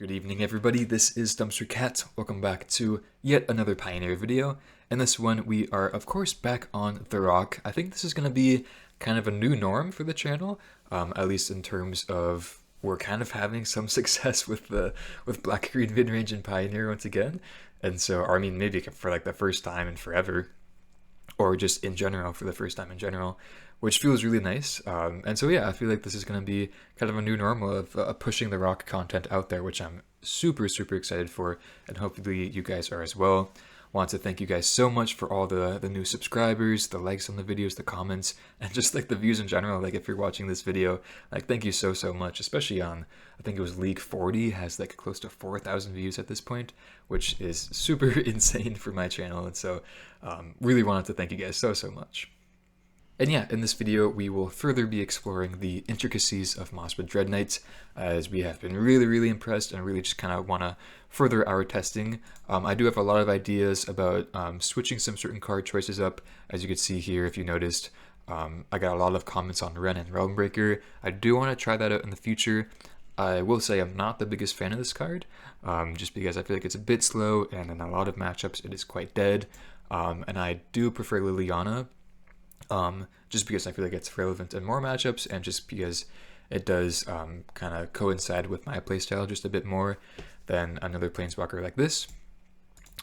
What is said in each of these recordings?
Good evening everybody, this is Dumpster Cat. Welcome back to yet another Pioneer video. In this one we are of course back on the rock. I think this is going to be kind of a new norm for the channel, at least in terms of we're kind of having some success with Black-Green Midrange and Pioneer once again. And so, or I mean maybe for like the first time in forever, or just in general for the first time in general, which feels really nice. And so yeah, I feel like this is going to be kind of a new normal of pushing the rock content out there, which I'm super excited for, and hopefully you guys are as well. Want to thank you guys so much for all the new subscribers, the likes on the videos, the comments, and just like the views in general. Like if you're watching this video, like thank you so much, especially on, I think it was League 40 has like close to 4,000 views at this point, which is super insane for my channel. And so really wanted to thank you guys so much. And yeah, in this video, we will further be exploring the intricacies of Mosswood Dreadknight, as we have been really impressed and really just kind of want to further our testing. I do have a lot of ideas about switching some certain card choices up. As you can see here, if you noticed, I got a lot of comments on Ren and Realmbreaker. I do want to try that out in the future. I will say I'm not the biggest fan of this card, just because I feel like it's a bit slow, and in a lot of matchups it is quite dead. And I do prefer Liliana, just because I feel like it's relevant in more matchups, and just because it does kind of coincide with my playstyle just a bit more than another planeswalker like this.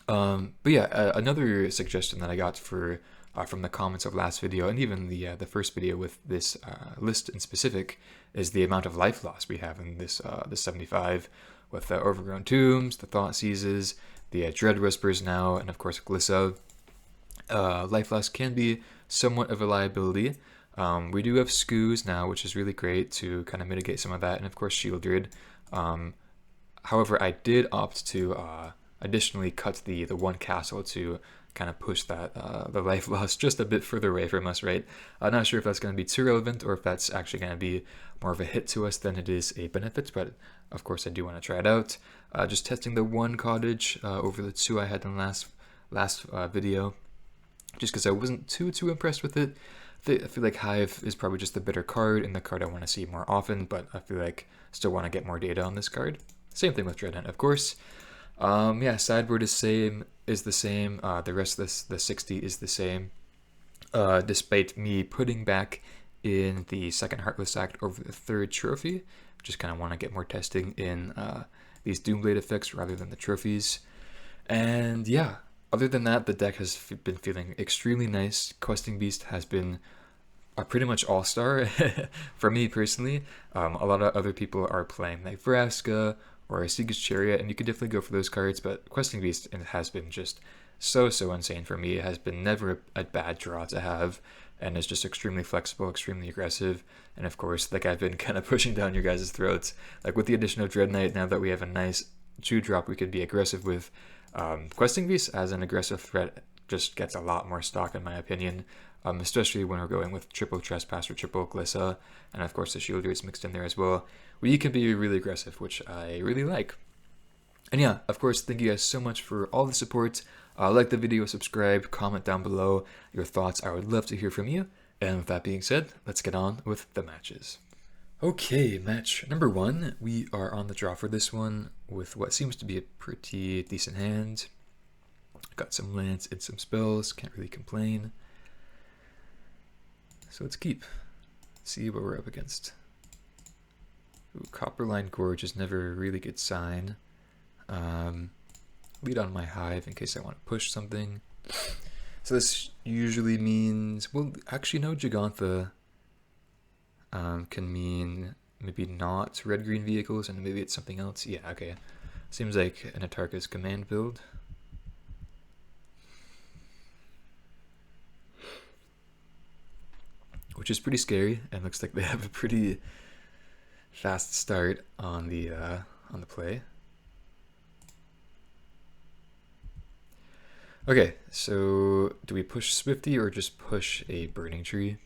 But yeah, another suggestion that I got for from the comments of last video, and even the first video with this list in specific, is the amount of life loss we have in this 75, with the Overgrown Tombs, the Thoughtseizes, the Dread Whispers now, and of course Glissa. Life loss can be somewhat of a liability. We do have Scooze now, which is really great to kind of mitigate some of that, and of course Sheoldred. However, I did opt to additionally cut the one castle to kind of push that the life loss just a bit further away from us, right? I'm not sure if that's going to be too relevant, or if that's actually going to be more of a hit to us than it is a benefit, but of course I do want to try it out. Just testing the one cottage over the two I had in the last video, just because I wasn't too impressed with it. I feel like Hive is probably just the better card, and the card I want to see more often, but I feel like I still want to get more data on this card. Same thing with Dreadknight, of course. Yeah, sideboard is the same. The rest of the 60 is the same, despite me putting back in the second Heartless Act over the third trophy. Just kind of want to get more testing in these Doomblade effects rather than the trophies. And yeah, other than that, the deck has been feeling extremely nice. Questing Beast has been a pretty much all-star for me personally. A lot of other people are playing like Vraska or Seeker's Chariot, and you could definitely go for those cards, but Questing Beast has been just so insane for me. It has been never a bad draw to have, and is just extremely flexible, extremely aggressive, and of course, like I've been kind of pushing down your guys' throats, like with the addition of Dreadknight, now that we have a nice 2-drop we could be aggressive with, Questing Beast as an aggressive threat just gets a lot more stock in my opinion, especially when we're going with triple Trespasser, triple Glissa, and of course the Sheoldred is mixed in there as well. We can be really aggressive, which I really like. And yeah, of course, thank you guys so much for all the support. Like the video, subscribe, comment down below your thoughts. I would love to hear from you. And with that being said, let's get on with the matches. Okay, match number 1. We are on the draw for this one with what seems to be a pretty decent hand. Got some lands and some spells, can't really complain. So let's keep. See what we're up against. Ooh, Copperline Gorge is never a really good sign. Lead on my Hive in case I want to push something. So this usually means, well, actually no, Gigantha can mean maybe not red-green vehicles, and maybe it's something else. Yeah, okay. Seems like an Atarka's command build. Which is pretty scary, and looks like they have a pretty fast start on the play. Okay, so do we push Swifty or just push a Burning Tree?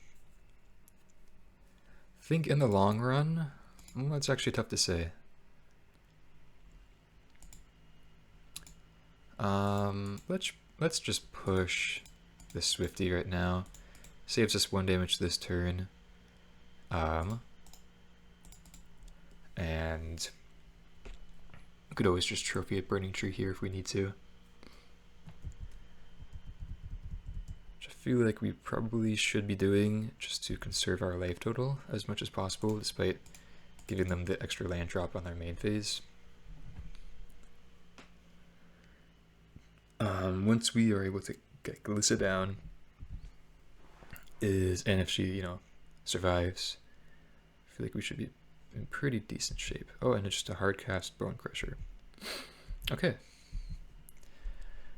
I think in the long run, well, that's actually tough to say. Let's just push the Swifty right now. Saves us 1 damage this turn. And We could always just trophy a Burning Tree here if we need to. Which I feel like we probably should be doing just to conserve our life total as much as possible, despite giving them the extra land drop on their main phase. Once we are able to get Glissa down, and if she, survives, I feel like we should be in pretty decent shape. Oh, and it's just a hard cast Bone Crusher. Okay.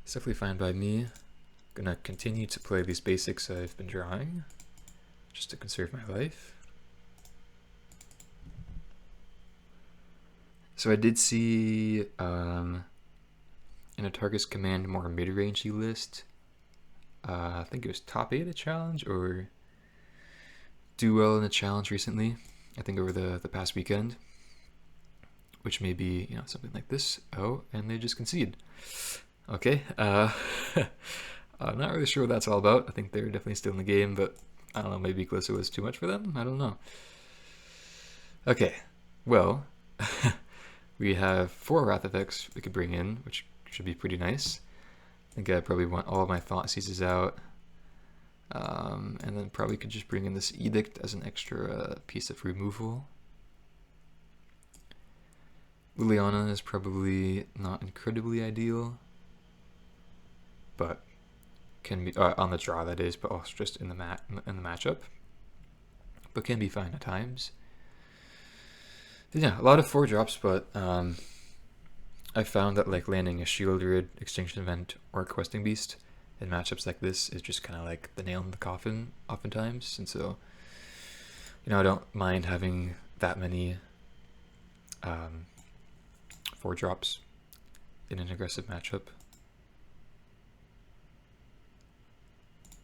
It's definitely fine by me. Gonna continue to play these basics I've been drawing, just to conserve my life. So I did see in Atarka's Command more mid-rangey list. I think it was top 8 at challenge, or do well in a challenge recently. I think over the past weekend, which may be something like this. Oh, and they just concede. Okay. I'm not really sure what that's all about. I think they're definitely still in the game, but I don't know. Maybe Glissa was too much for them. I don't know. Okay. Well. We have 4 Wrath effects we could bring in, which should be pretty nice. I think I probably want all of my Thoughtseizes out. And then probably could just bring in this Edict as an extra piece of removal. Liliana is probably not incredibly ideal, but can be on the draw, that is, but also just in the matchup. But can be fine at times. Yeah, a lot of 4 drops, but I found that like landing a Sheoldred, Extinction Event, or Questing Beast in matchups like this is just kind of like the nail in the coffin oftentimes, and so I don't mind having that many 4 drops in an aggressive matchup.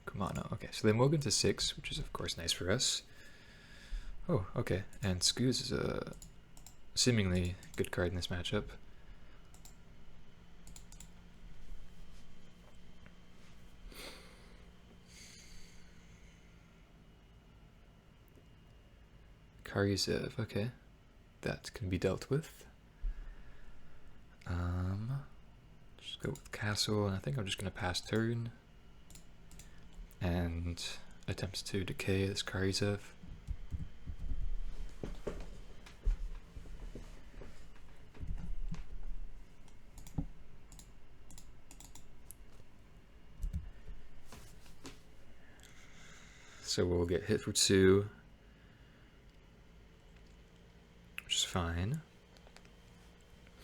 Come on, no. Okay, so they Mogan to 6, which is of course nice for us. Oh, okay, and Scooze is a seemingly good card in this matchup. Karizev, okay, that can be dealt with. Just go with Castle, and I think I'm just gonna pass turn and attempts to decay this Karizev. So we'll get hit for 2, which is fine.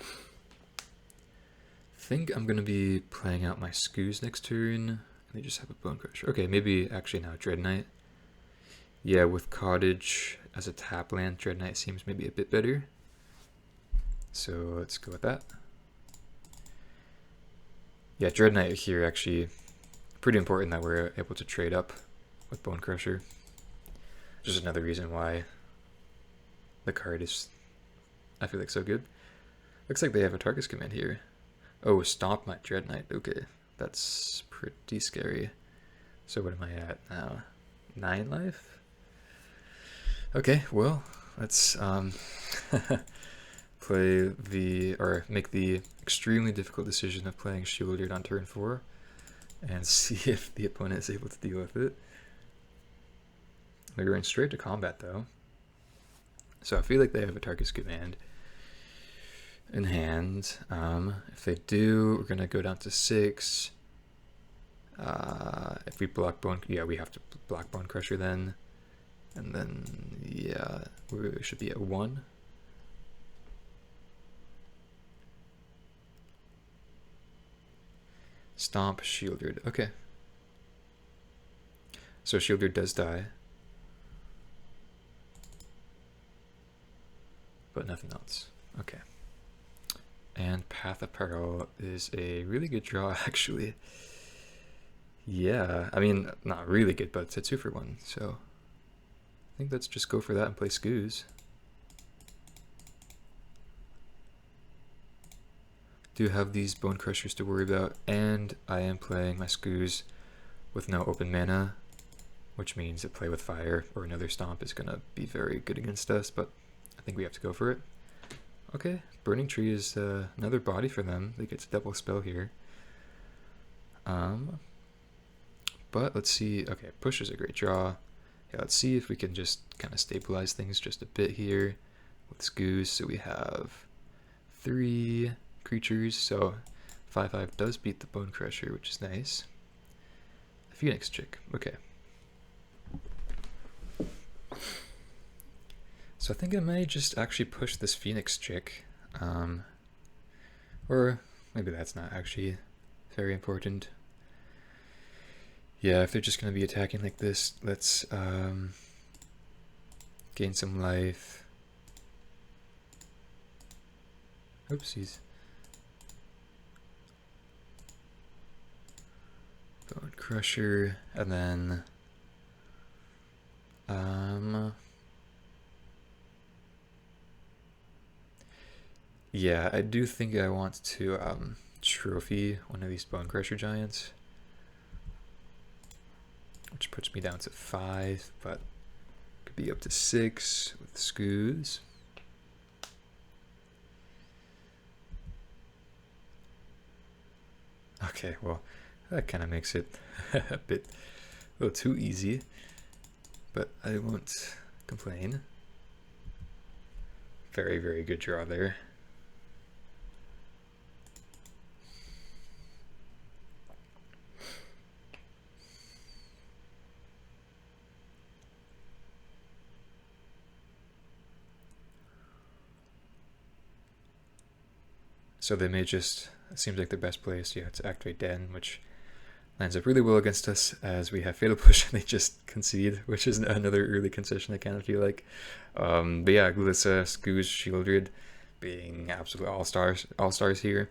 I think I'm going to be playing out my Scooze next turn. They just have a Bone Crusher. Okay, maybe actually now Dreadknight. Yeah, with Cottage as a tap land, Dreadknight seems maybe a bit better. So let's go with that. Yeah, Dreadknight here actually pretty important that we're able to trade up with Bone Crusher. Just another reason why the card is, I feel like, so good. Looks like they have a Atarka's Command here. Oh, Stomp my Dreadknight. Okay, that's pretty scary. So what am I at now? 9 life? Okay, well, let's make the extremely difficult decision of playing Sheoldred on turn 4 and see if the opponent is able to deal with it. They're going straight to combat though, so I feel like they have a Atarka's Command in hand. If they do, we're gonna go down to 6. If we block Bone, yeah, we have to block Bone Crusher then, and then yeah, we should be at 1. Stomp Sheoldred. Okay, so Sheoldred does die, but nothing else. Okay. And Path of Peril is a really good draw, actually. Yeah, I mean, not really good, but it's a 2 for 1, so I think let's just go for that and play Scooze. Do have these Bone Crushers to worry about, and I am playing my Scooze with no open mana, which means that Play with Fire or another Stomp is going to be very good against us, but I think we have to go for it. Okay, Burning Tree is another body for them. They get to double spell here. But let's see. Okay, push is a great draw. Yeah, let's see if we can just kind of stabilize things just a bit here with Scooze. So we have 3 creatures. So 5/5 does beat the Bone Crusher, which is nice. Phoenix Chick. Okay. So I think I may just actually push this Phoenix Chick. Or maybe that's not actually very important. Yeah, if they're just going to be attacking like this, let's gain some life. Oopsies. Bone Crusher, and then yeah, I do think I want to trophy one of these Bone Crusher giants, which puts me down to 5, but could be up to 6 with Scooze. Okay, well, that kind of makes it a little too easy, but I won't complain. Very, very good draw there. So they may just, it seems like the best place, yeah, to activate Den, which lines up really well against us as we have Fatal Push and they just concede, which is another early concession I kind of feel like. But yeah, Glissa, Scooze, Sheoldred being absolute all-stars here.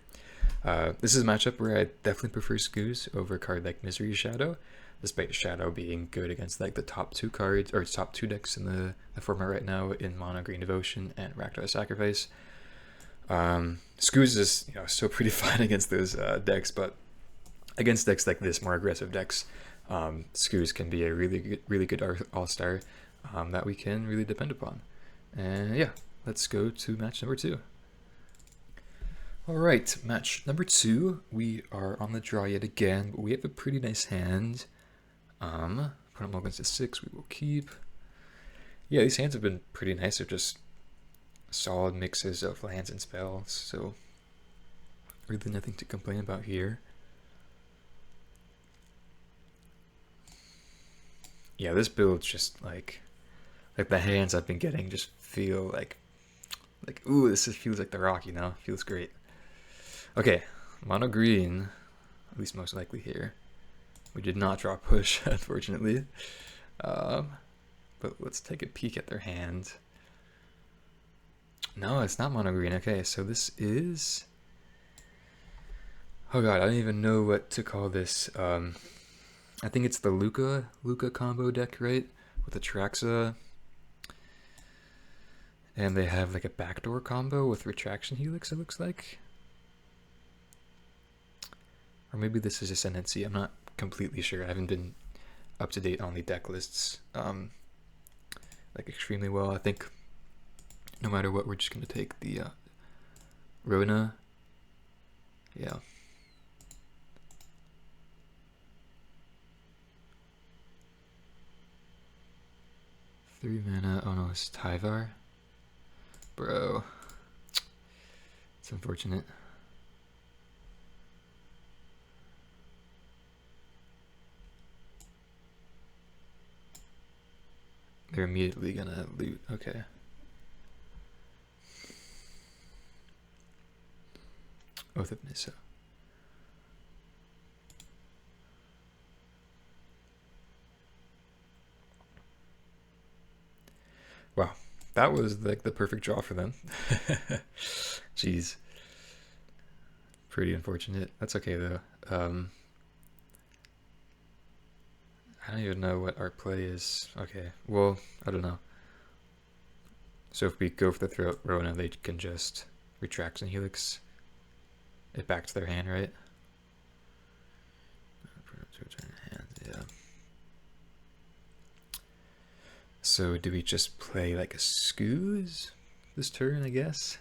This is a matchup where I definitely prefer Scooze over a card like Misery Shadow, despite Shadow being good against like the top 2 cards, or top 2 decks in the format right now in Mono Green Devotion and Rakdos Sacrifice. Scooze is, still pretty fine against those decks, but against decks like this, more aggressive decks, Scooze can be a really good all-star that we can really depend upon. And yeah, let's go to match number 2. Alright, match number 2, we are on the draw yet again, but we have a pretty nice hand. Put them all against a 6, we will keep. Yeah, these hands have been pretty nice, they're just solid mixes of lands and spells, so really nothing to complain about here. Yeah, this build's just like the hands I've been getting just feel like ooh, this just feels like the rock, feels great. Okay, mono green, at least most likely here. We did not draw push, unfortunately. But let's take a peek at their hand. No, it's not mono green. Okay, so this is, oh god, I don't even know what to call this. I think it's the Lukka combo deck, right? With the Traxa. And they have like a backdoor combo with Retraction Helix, it looks like. Or maybe this is Ascendancy, I'm not completely sure. I haven't been up to date on the deck lists like extremely well. I think no matter what, we're just going to take the Rona. Yeah. Three mana. Oh no, it's Tyvar. Bro. It's unfortunate. They're immediately gonna loot. Okay. Oath of Nissa. Wow, that was like the perfect draw for them. Jeez. Pretty unfortunate. That's okay though. I don't even know what our play is. Okay, well, I don't know. So if we go for the throat Rona, they can just retract and helix it back to their hand, right? Yeah. So do we just play like a Scooze this turn, I guess?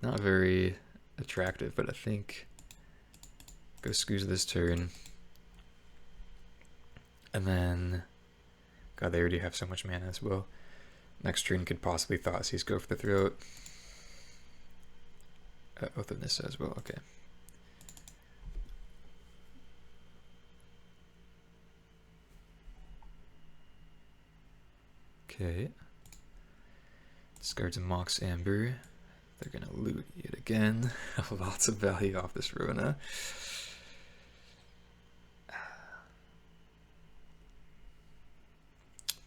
not very attractive, but I think go Scooze this turn. And then, God, they already have so much mana as well. Next turn could possibly Thoughtseize, go for the throat. Oath of Nissa as well, okay. Okay. Discards a Mox Amber. They're gonna loot yet again. Lots of value off this Rona.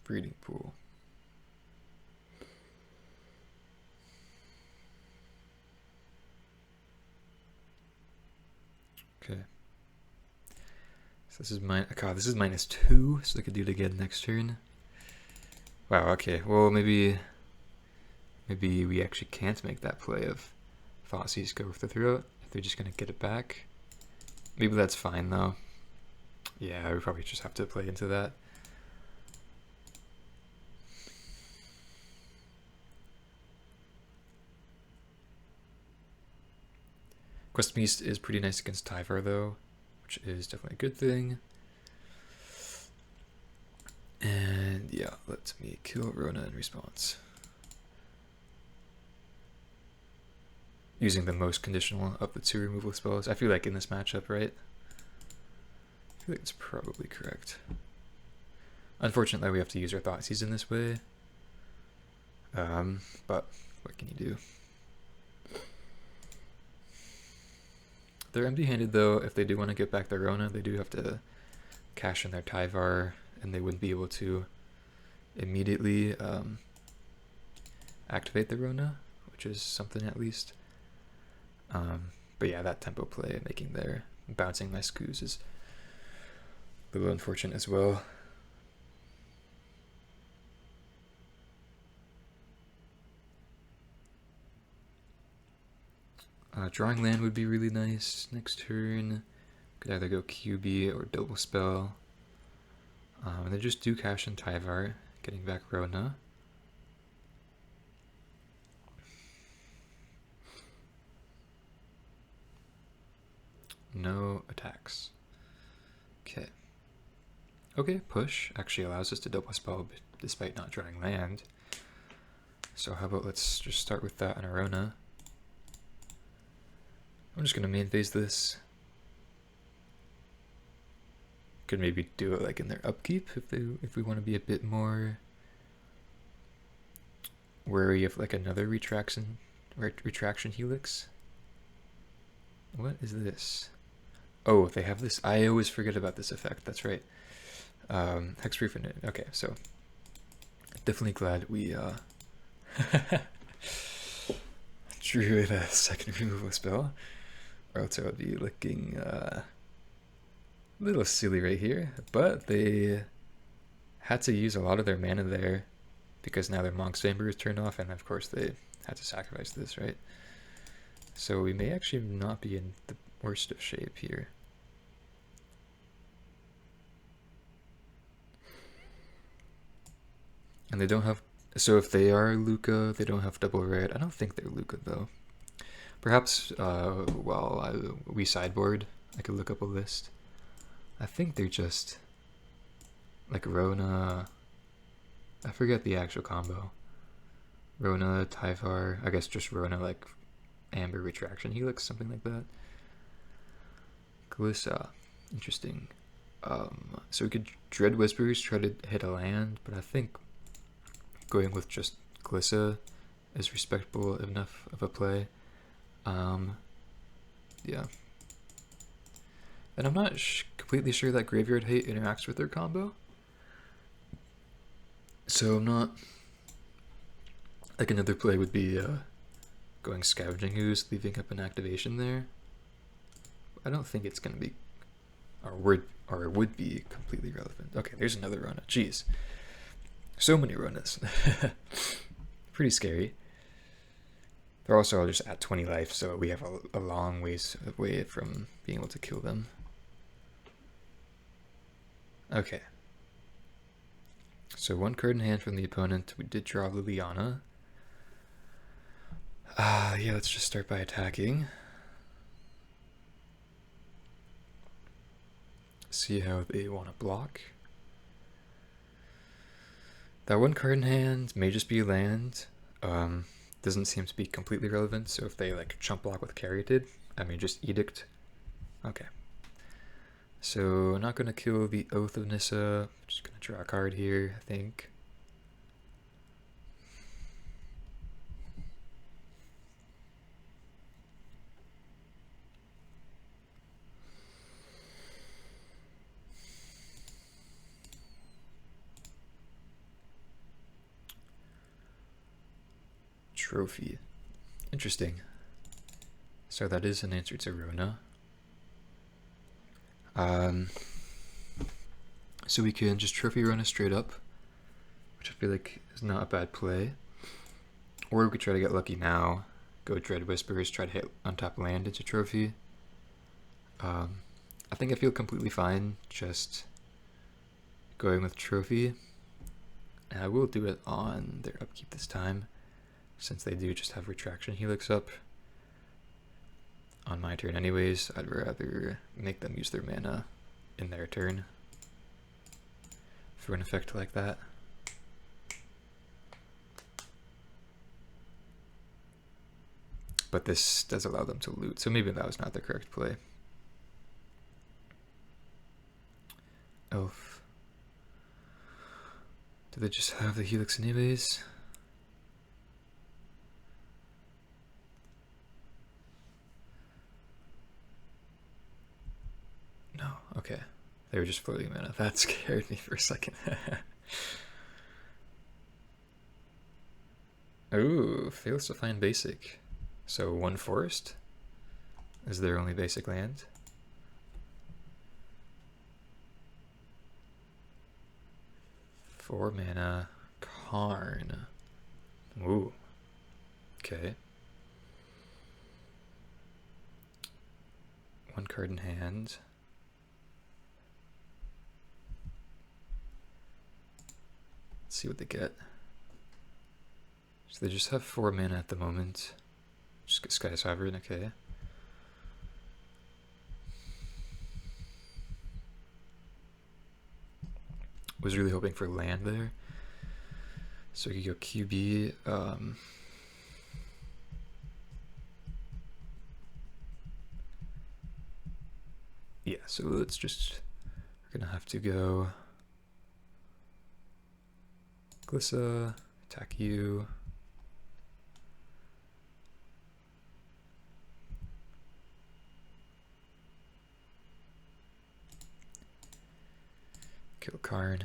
Breeding Pool. Okay. So this is God, this is -2, so they could do it again next turn. Wow, okay. Well, maybe we actually can't make that play of Thoughtseize go for the throat if they're just gonna get it back. Maybe that's fine though. Yeah, we probably just have to play into that. Quest Beast is pretty nice against Tyvar though, which is definitely a good thing. And yeah, let me kill Rona in response. Using the most conditional of the 2 removal spells. I feel like in this matchup, right? I feel like it's probably correct. Unfortunately, we have to use our Thoughtseize in this way. But what can you do? They're empty-handed though. If they do want to get back their Rona, they do have to cash in their Tyvar, and they wouldn't be able to immediately activate the Rona, which is something at least. But yeah, that tempo play, making their bouncing my Scooze is a little unfortunate as well. Drawing land would be really nice next turn. Could either go QB or double spell. And they just do cash in Tyvar, getting back Rona. No attacks. Okay. Okay, push actually allows us to double spell despite not drawing land. So how about let's just start with that on a Rona. I'm just gonna main phase this. Could maybe do it like in their upkeep if we want to be a bit more wary of like another retraction helix. What is this? Oh, they have this. I always forget about this effect. That's right. Hexproof in it. Okay, so definitely glad we drew the second removal spell, or else I would be looking a little silly right here. But they had to use a lot of their mana there because now their Monk's Chamber is turned off, and of course they had to sacrifice this, right? So we may actually not be in the worst of shape here. And they don't have, so if they are Lukka, they don't have double red. I don't think they're Lukka though. Perhaps while we sideboard, I could look up a list. I think they're just like Rona. I forget the actual combo. Rona, Tyvar, I guess just Rona, like Amber Retraction Helix, something like that. Glissa, interesting. So we could Dread Whispers, try to hit a land, but I think going with just Glissa is respectable enough of a play. Yeah. And I'm not completely sure that Graveyard Hate interacts with their combo. So I'm not... Like another play would be going Scavenging Ooze, leaving up an activation there. I don't think it's going to be... Or it would be completely relevant. Okay, there's another Rona. Jeez. So many Ronas. Pretty scary. They're also just at 20 life, so we have a long ways away from being able to kill them. Okay. So one card in hand from the opponent. We did draw Liliana. Yeah, let's just start by attacking. See how they want to block. That one card in hand may just be land. Doesn't seem to be completely relevant, so if they like chump block with Caryatid, I mean just Edict. Okay. So not gonna kill the Oath of Nissa, just gonna draw a card here, I think. Trophy. Interesting. So that is an answer to Rona. So we can just trophy Rona straight up, which I feel like is not a bad play. Or we could try to get lucky now, go Dread Whispers, try to hit untap land into trophy. I think I feel completely fine just going with trophy. And I will do it on their upkeep this time, since they do just have Retraction Helix up. On my turn anyways, I'd rather make them use their mana in their turn for an effect like that. But this does allow them to loot, so maybe that was not the correct play. Elf. Do they just have the Helix anyways? No, okay. They were just floating mana. That scared me for a second. Ooh, fails to find basic. So one forest is their only basic land. Four mana, Karn. Ooh, okay. One card in hand. Let's see what they get. So they just have 4 mana at the moment. Just get Sky Sovereign, okay. Was really hoping for land there. So we could go QB. Yeah, so let's just, we're gonna have to go Glissa, attack you. Kill Karn.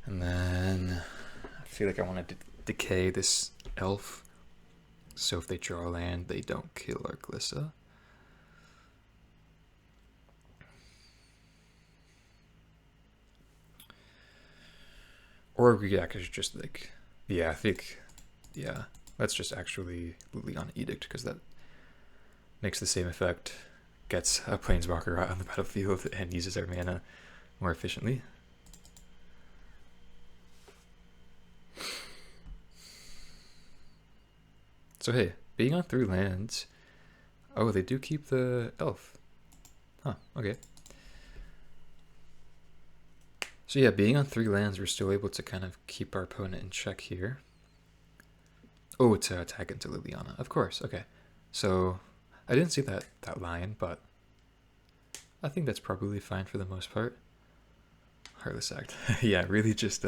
And then I feel like I want to decay this elf. So if they draw land, they don't kill our Glissa. Or we could actually just like, yeah, I think, yeah, let's just actually Liliana Edict, because that makes the same effect, gets a Planeswalker out on the battlefield and uses our mana more efficiently. So hey, being on 3 lands, oh, they do keep the elf. Huh, okay. So yeah, being on 3 lands, we're still able to kind of keep our opponent in check here. Oh, to attack into Liliana, of course, okay. So, I didn't see that line, but I think that's probably fine for the most part. Heartless Act. Yeah, really just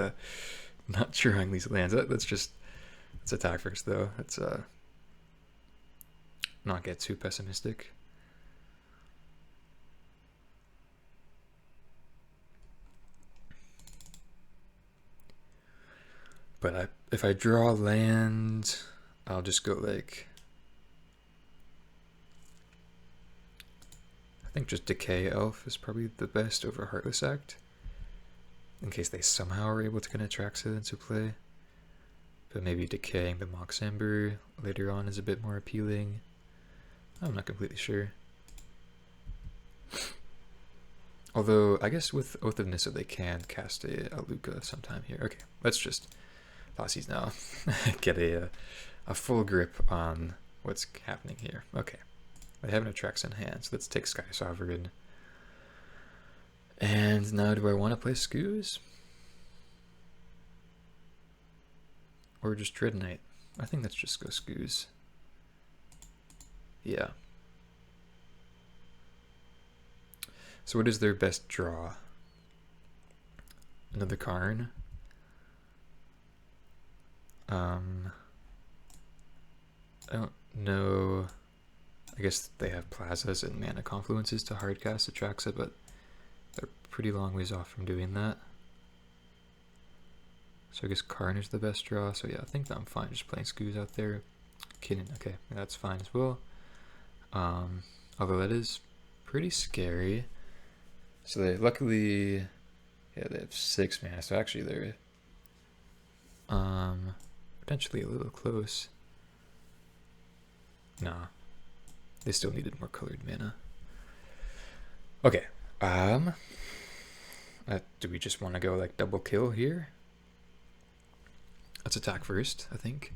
not drawing these lands. Let's attack first though. Let's not get too pessimistic. But if I draw land, I'll just go like, I think just Decay Elf is probably the best over Heartless Act, in case they somehow are able to get Atraxa into play. But maybe decaying the Mox Amber later on is a bit more appealing. I'm not completely sure. Although, I guess with Oath of Nissa they can cast a Lukka sometime here. Okay, let's just Thoughtseize now. Get a full grip on what's happening here. Okay, I have no tracks in hand, so let's take Sky Sovereign. And now do I want to play Scooze? Or just Dreadknight? I think let's just go Scooze. Yeah. So what is their best draw? Another Karn. I don't know. I guess they have plazas and mana confluences to hardcast Atraxa, but they're pretty long ways off from doing that. So I guess Karn is the best draw. So yeah, I think that I'm fine just playing Scooze out there. Kidding. Okay, that's fine as well. Although that is pretty scary. So they luckily, yeah, they have 6 mana. So actually they're potentially a little close. Nah, they still needed more colored mana. Okay. Do we just want to go like double kill here? Let's attack first, I think.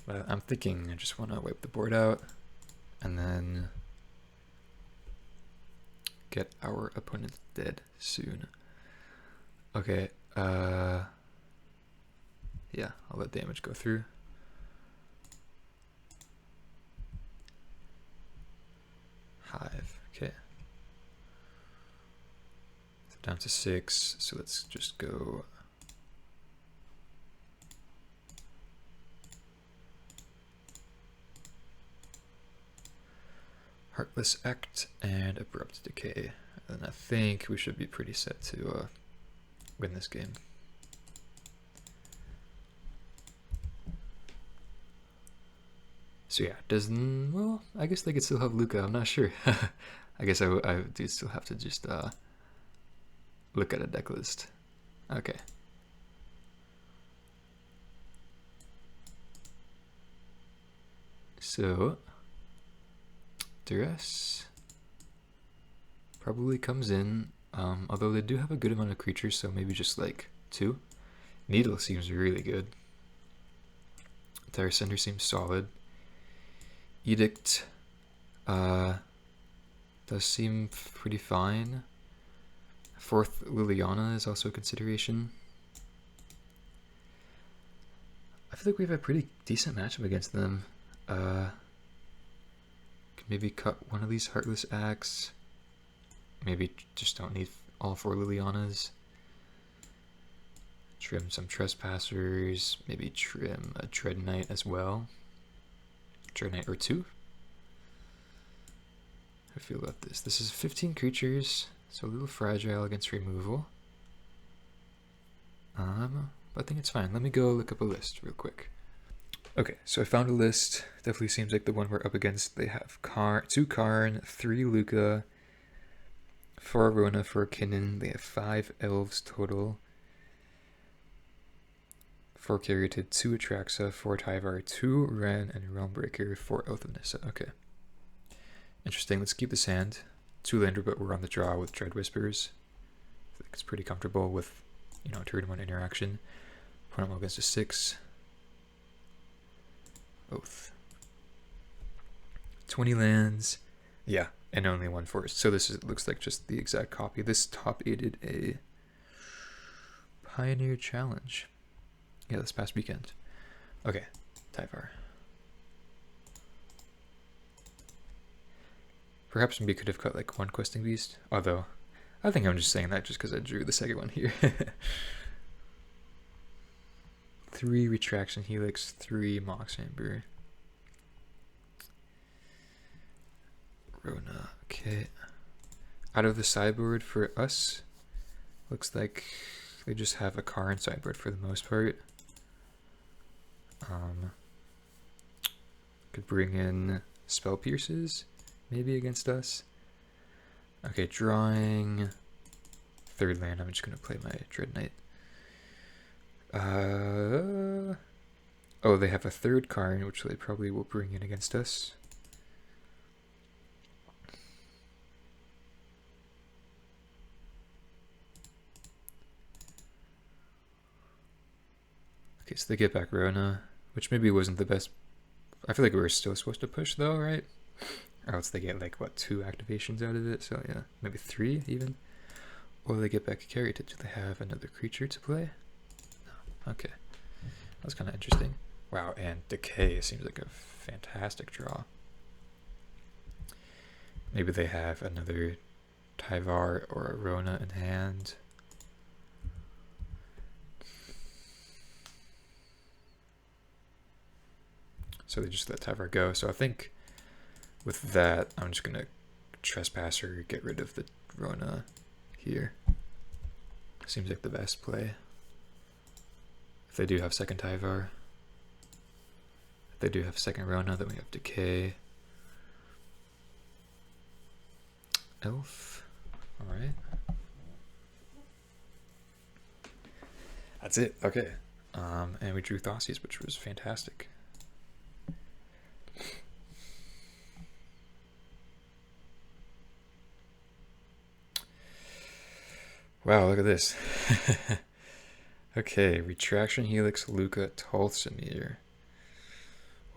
But I'm thinking I just want to wipe the board out and then get our opponent dead soon. Okay, yeah, I'll let damage go through. Hive, okay. So down to 6, so let's just go Heartless Act and Abrupt Decay. And I think we should be pretty set to win this game. So yeah, well, I guess they could still have Lukka, I'm not sure. I guess I do still have to just look at a deck list. Okay. So Duress probably comes in, although they do have a good amount of creatures, so maybe just like 2. Needle seems really good. Dire Center seems solid. Edict does seem pretty fine. 4th Liliana is also a consideration. I feel like we have a pretty decent matchup against them. Can maybe cut one of these Heartless Acts. Maybe just don't need all 4 Lilianas. Trim some Trespassers. Maybe trim a Dreadknight as well. Dreadknight or 2. How do I feel about this? This is 15 creatures, so a little fragile against removal. But I think it's fine. Let me go look up a list real quick. Okay, so I found a list. Definitely seems like the one we're up against. They have 2 Karn, 3 Lukka, 4 Rona, 4 Kinnan. They have 5 elves total. 4 Caryatid, 2 Atraxa, 4 Tyvar, 2 Ren, and Realmbreaker, 4 Oath of Nissa. Okay. Interesting. Let's keep this hand. 2 lander, but we're on the draw with Dread Whispers. I think it's pretty comfortable with, you know, turn 1 interaction. Opponent will against a 6. Oath. 20 lands. Yeah, and only 1 forest. So this looks like just the exact copy. This top aided a Pioneer Challenge. Yeah, this past weekend. Okay, Tyvar. Perhaps we could have cut like 1 Questing Beast, although I think I'm just saying that just because I drew the second one here. 3 Retraction Helix, 3 Mox Amber. Rona, okay. Out of the sideboard for us, looks like they just have a Karn sideboard for the most part. Could bring in Spell Pierces, maybe against us. Okay, drawing 3rd land. I'm just gonna play my Dreadknight. Oh, they have a 3rd Karn, which they probably will bring in against us. Okay, so they get back Rona, which maybe wasn't the best. I feel like we were still supposed to push though, right? Or else they get like, what, 2 activations out of it? So yeah, maybe 3 even. Or they get back carried. Do they have another creature to play? No. Okay. That's kind of interesting. Wow, and Decay seems like a fantastic draw. Maybe they have another Tyvar or a Rona in hand. So they just let Tyvar go. So I think with that, I'm just going to Trespasser, get rid of the Rona here. Seems like the best play. If they do have second Tyvar. If they do have second Rona, then we have Decay. Elf. Alright. That's it. Okay. And we drew Thoughtseize, which was fantastic. Wow, look at this. Okay, Retraction Helix, Lukka, Thoughtseize.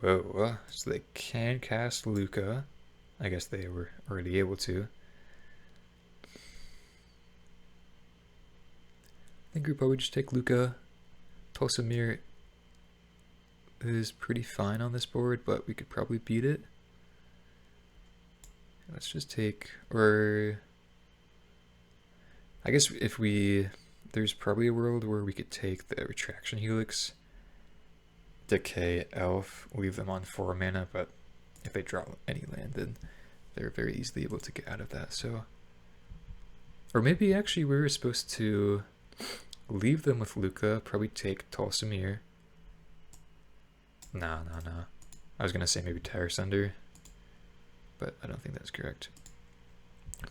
Whoa, so they can cast Lukka. I guess they were already able to. I think we probably just take Lukka. Thoughtseize is pretty fine on this board, but we could probably beat it. Let's just take, or I guess if we, there's probably a world where we could take the Retraction Helix, Decay, Elf, leave them on 4 mana, but if they draw any land, then they're very easily able to get out of that. So, or maybe actually we were supposed to leave them with Lukka, probably take Thoughtseize. No. I was gonna say maybe Tire Sunder, but I don't think that's correct.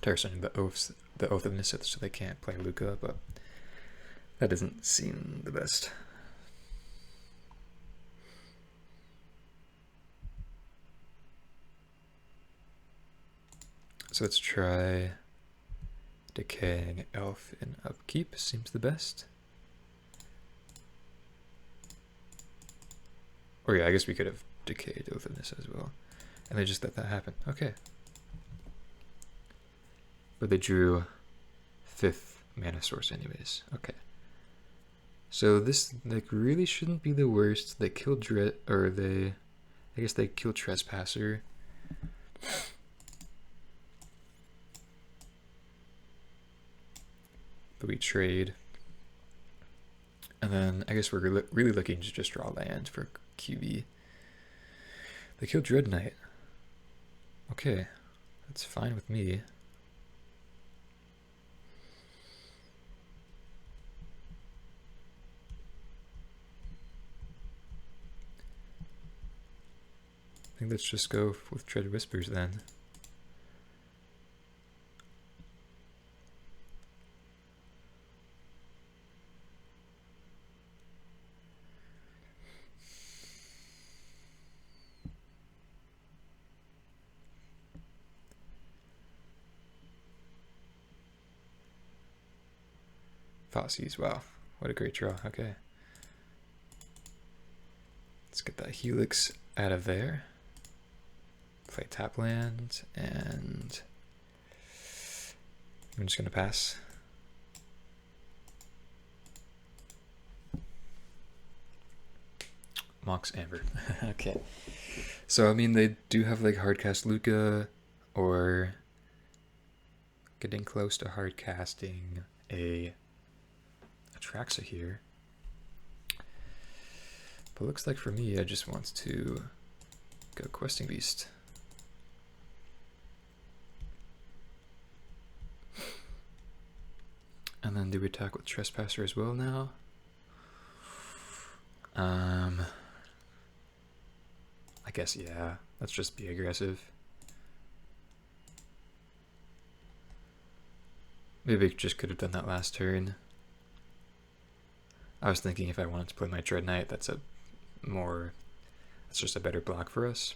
Tire Sunder, the Oath of Nisith, so they can't play Lukka, but that doesn't seem the best. So let's try Decaying Elf in upkeep, seems the best. Or yeah, I guess we could have decayed Oath of Nisith as well. And they just let that happen. Okay. But they drew 5th mana source anyways. Okay. So this like really shouldn't be the worst. They killed I guess they killed Trespasser. But we trade. And then I guess we're really looking to just draw land for QB. They killed Dreadknight. Okay, that's fine with me. I think let's just go with Dread Whispers then. Thoughtseize, wow, what a great draw. Okay. Let's get that Helix out of there. Play tap land, and I'm just gonna pass. Mox Amber. Okay. So I mean they do have like hardcast Lukka, or getting close to hard casting a Atraxa here. But looks like for me I just want to go Questing Beast. And then do we attack with Trespasser as well now? I guess, yeah. Let's just be aggressive. Maybe I just could have done that last turn. I was thinking if I wanted to play my Dreadknight, that's just a better block for us.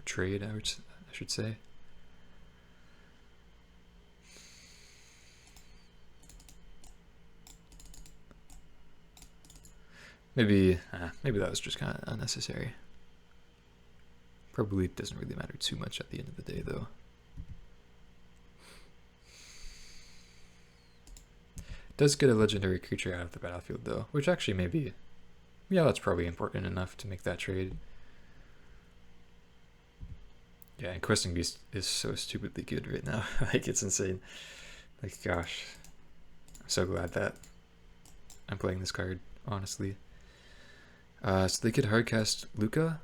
Trade, I should say. Maybe that was just kind of unnecessary. Probably doesn't really matter too much at the end of the day, though. Does get a legendary creature out of the battlefield, though, which actually maybe, yeah, that's probably important enough to make that trade. Yeah, and Questing Beast is so stupidly good right now. Like, it's insane. Like, gosh. I'm so glad that I'm playing this card, honestly. So they could hardcast Lukka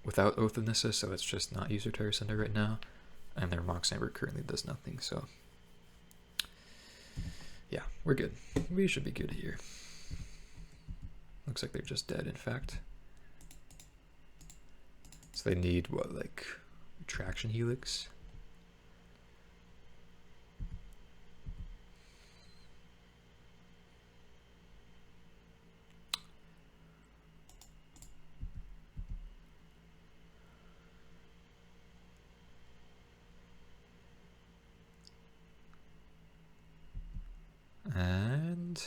without Oath of Nissa, so it's just not use their Terror Sender right now. And their Mox Amber currently does nothing, so... yeah, we're good. We should be good here. Looks like they're just dead, in fact. So they need, what, like, Traction Helix? And...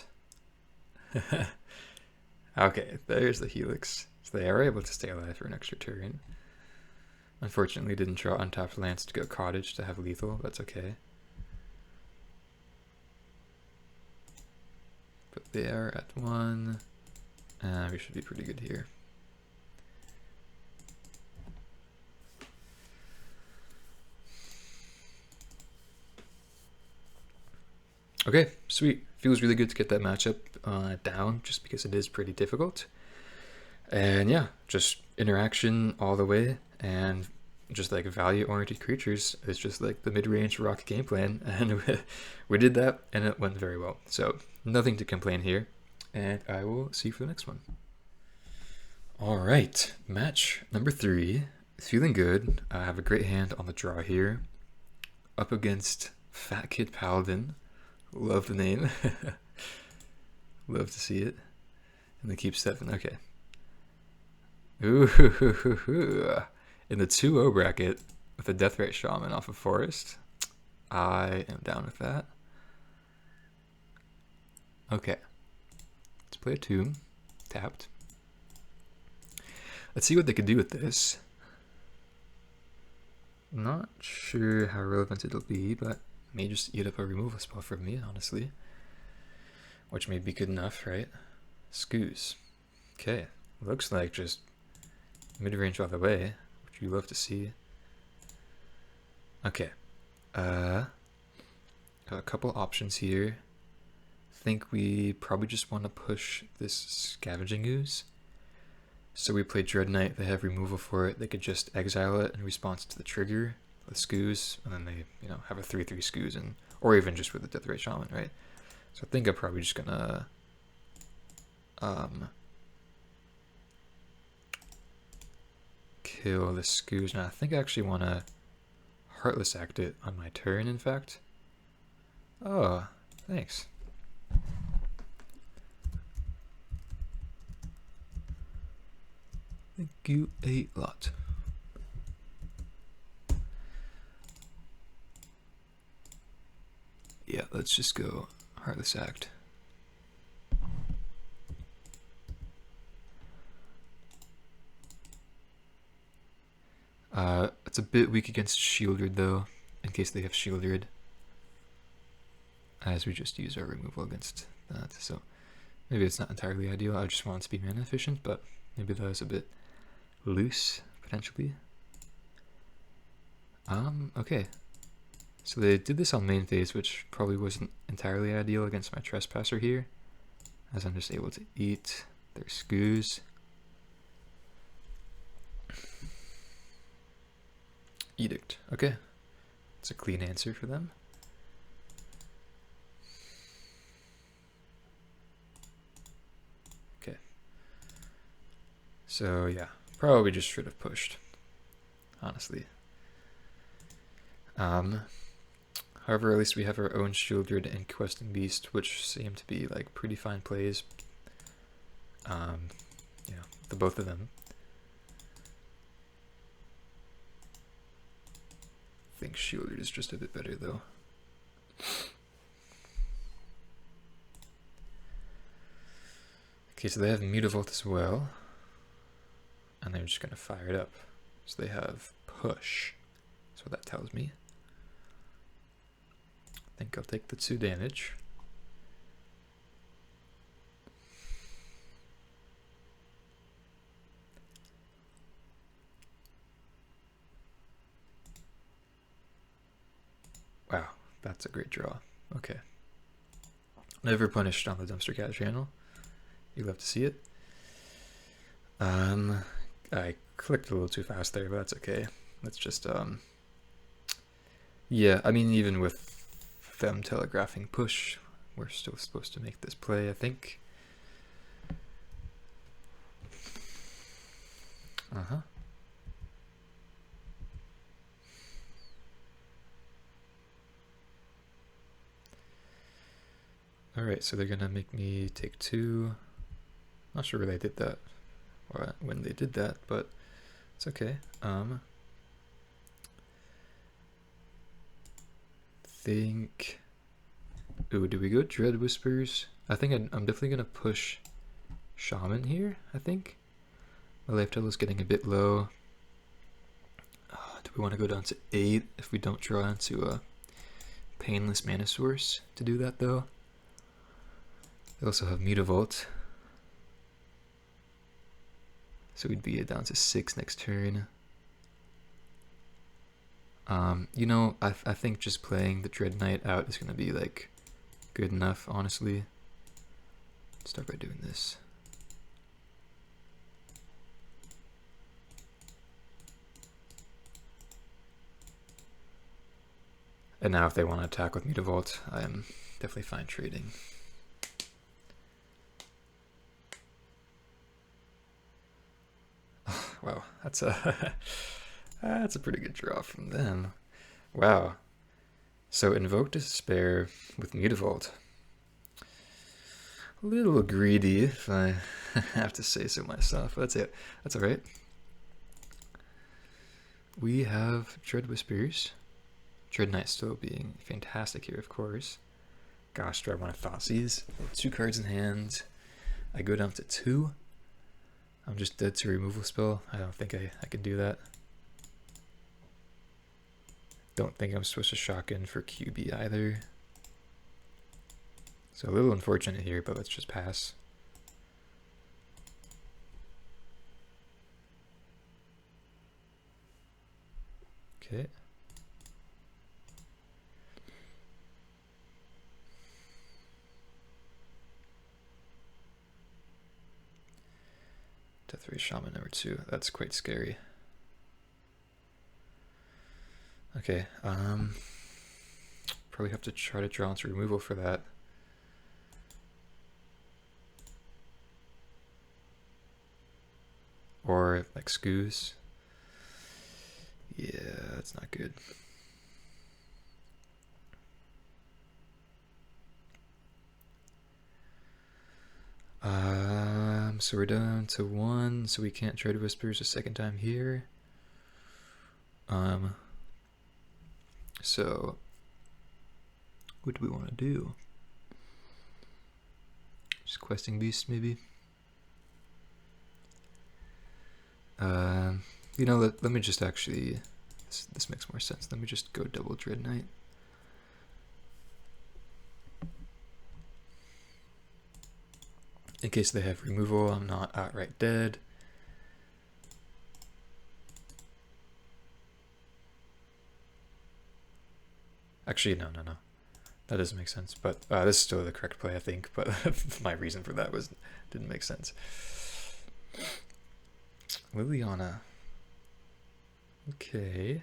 okay, there's the Helix. So they are able to stay alive for an extra turn. Unfortunately, didn't draw untapped lands to go Cottage to have lethal. That's okay. But they are at 1. We should be pretty good here. Okay, sweet. Feels really good to get that matchup down, just because it is pretty difficult. And yeah, just interaction all the way, and just like value-oriented creatures is just like the mid-range rock game plan, and we did that, and it went very well. So nothing to complain here, and I will see you for the next one. All right, match number 3. Feeling good. I have a great hand on the draw here, up against Fat Kid Paladin. Love the name. Love to see it. And they keep 7. Okay. Ooh, in the 2-0 bracket with a Deathrite Shaman off of Forest. I am down with that. Okay. Let's play a Tomb. Tapped. Let's see what they could do with this. Not sure how relevant it'll be, but may just eat up a removal spell from me, honestly. Which may be good enough, right? Scooze. Okay. Looks like just mid-range all the way, which you love to see. Okay. Got a couple options here. Think we probably just want to push this Scavenging Ooze. So we play Dreadknight, they have removal for it, they could just exile it in response to the trigger with Scooze, and then they, you know, have a 3/3 Scooze, and or even just with the Deathrite Shaman, right? So I think I'm probably just gonna kill the Scooze. Now I think I actually want to Heartless Act it on my turn, in fact. Oh, thanks. Thank you a lot. Yeah, let's just go Heartless Act. It's a bit weak against Sheoldred though, in case they have Sheoldred. As we just use our removal against that, so maybe it's not entirely ideal. I just want it to be mana efficient, but maybe that was a bit loose, potentially. Okay. So they did this on main phase, which probably wasn't entirely ideal against my Trespasser here, as I'm just able to eat their Scooze. Edict. Okay. It's a clean answer for them. Okay. So yeah, probably just should have pushed, honestly. However, at least we have our own Sheoldred and Questing Beast, which seem to be like pretty fine plays. You know, the both of them. I think Sheoldred is just a bit better though. Okay, so they have Mutavault as well. And they're just going to fire it up. So they have Push. That's what that tells me. I think I'll take the 2 damage. Wow, that's a great draw. Okay. Never punished on the Dumpster Cat channel. You love to see it. I clicked a little too fast there, but that's okay. Let's just, yeah, I mean, even with them telegraphing push, we're still supposed to make this play, I think. Uh-huh. Alright, so they're gonna make me take 2. Not sure where they did that, or when they did that, but it's okay. Think... Ooh, do we go Dread Whispers? I think I'm definitely gonna push Shaman here, I think. My life total is getting a bit low. Do we want to go down to 8 if we don't draw into a Painless Mana Source to do that, though? They also have Mutavault. So we'd be down to 6 next turn. You know, I think just playing the Dreadknight out is going to be, like, good enough, honestly. Start by doing this. And now if they want to attack with Mutavault, I am definitely fine trading. Wow, that's a that's a pretty good draw from them. Wow. So Invoke Despair with Mutavault. A little greedy, if I have to say so myself. But that's it. That's all right. We have Dread Whispers. Dreadknight still being fantastic here, of course. Gosh, do I want to Thoughtseize? 2 cards in hand. I go down to 2. I'm just dead to removal spell. I don't think I can do that. Don't think I'm supposed to shock in for QB either. So a little unfortunate here, but let's just pass. Okay. Death Ray Shaman number 2. That's quite scary. Okay, probably have to try to draw into removal for that. Or like Scooze. Yeah, that's not good. So we're down to 1, so we can't try to Whispers a second time here. So what do we want to do? Just Questing Beast, maybe? You know, let me just actually, this makes more sense. Let me just go double Dreadknight. In case they have removal, I'm not outright dead. Actually, no. That doesn't make sense, but this is still the correct play, I think, but my reason for that didn't make sense. Liliana. Okay.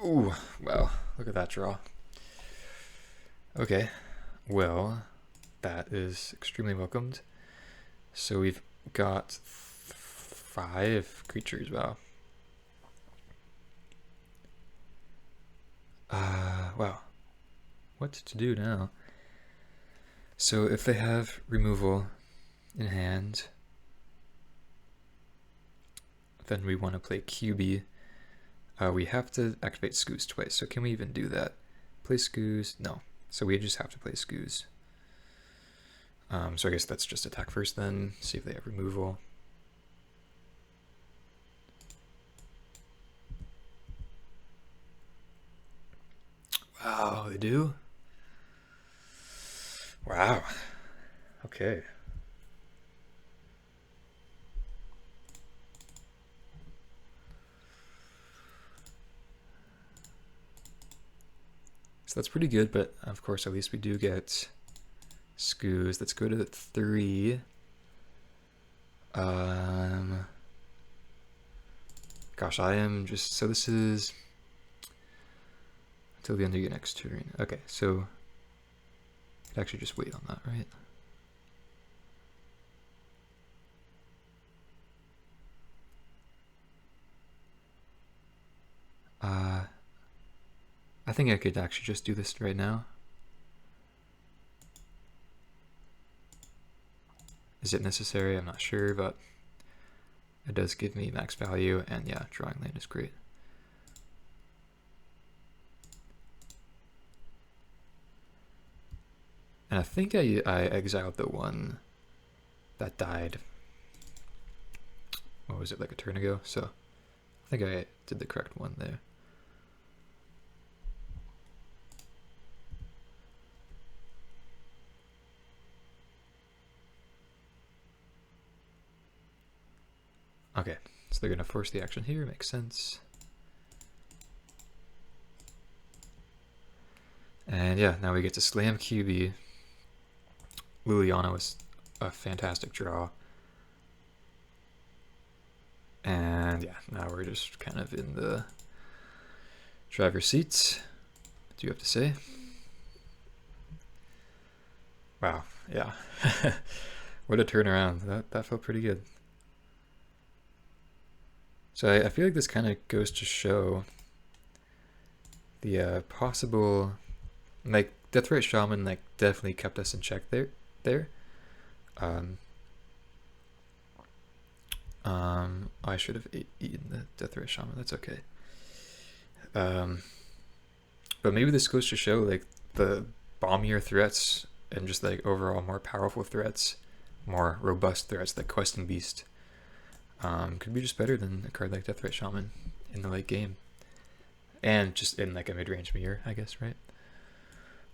Ooh, wow, look at that draw. Okay, well, that is extremely welcomed. So we've got 5 creatures, wow. Wow. What to do now? So if they have removal in hand, then we want to play QB. We have to activate Scooze twice, so can we even do that? Play Scooze? No. So we just have to play Scooze. So I guess that's just attack first then, see if they have removal. Wow, they do? Wow. Okay. So that's pretty good, but of course at least we do get Scooze. Let's go to 3. Gosh, I am just, so this is until the end of your next turn. Okay, so I could actually just wait on that, right? I think I could actually just do this right now. Is it necessary? I'm not sure, but it does give me max value, and yeah, drawing land is great. And I think I exiled the one that died. What was it, like a turn ago? So I think I did the correct one there. Okay, so they're going to force the action here, makes sense. And yeah, now we get to slam QB. Liliana was a fantastic draw. And yeah, now we're just kind of in the driver's seat. What do you have to say? Wow, yeah. What a turnaround. That felt pretty good. So I feel like this kind of goes to show the possible, like, Deathrite Shaman like definitely kept us in check there. I should have eaten the Deathrite Shaman. That's okay. But maybe this goes to show like the bombier threats and just like overall more powerful threats, more robust threats like Questing Beast. Could be just better than a card like Deathrite Shaman in the late game. And just in like a mid-range Mire, I guess, right?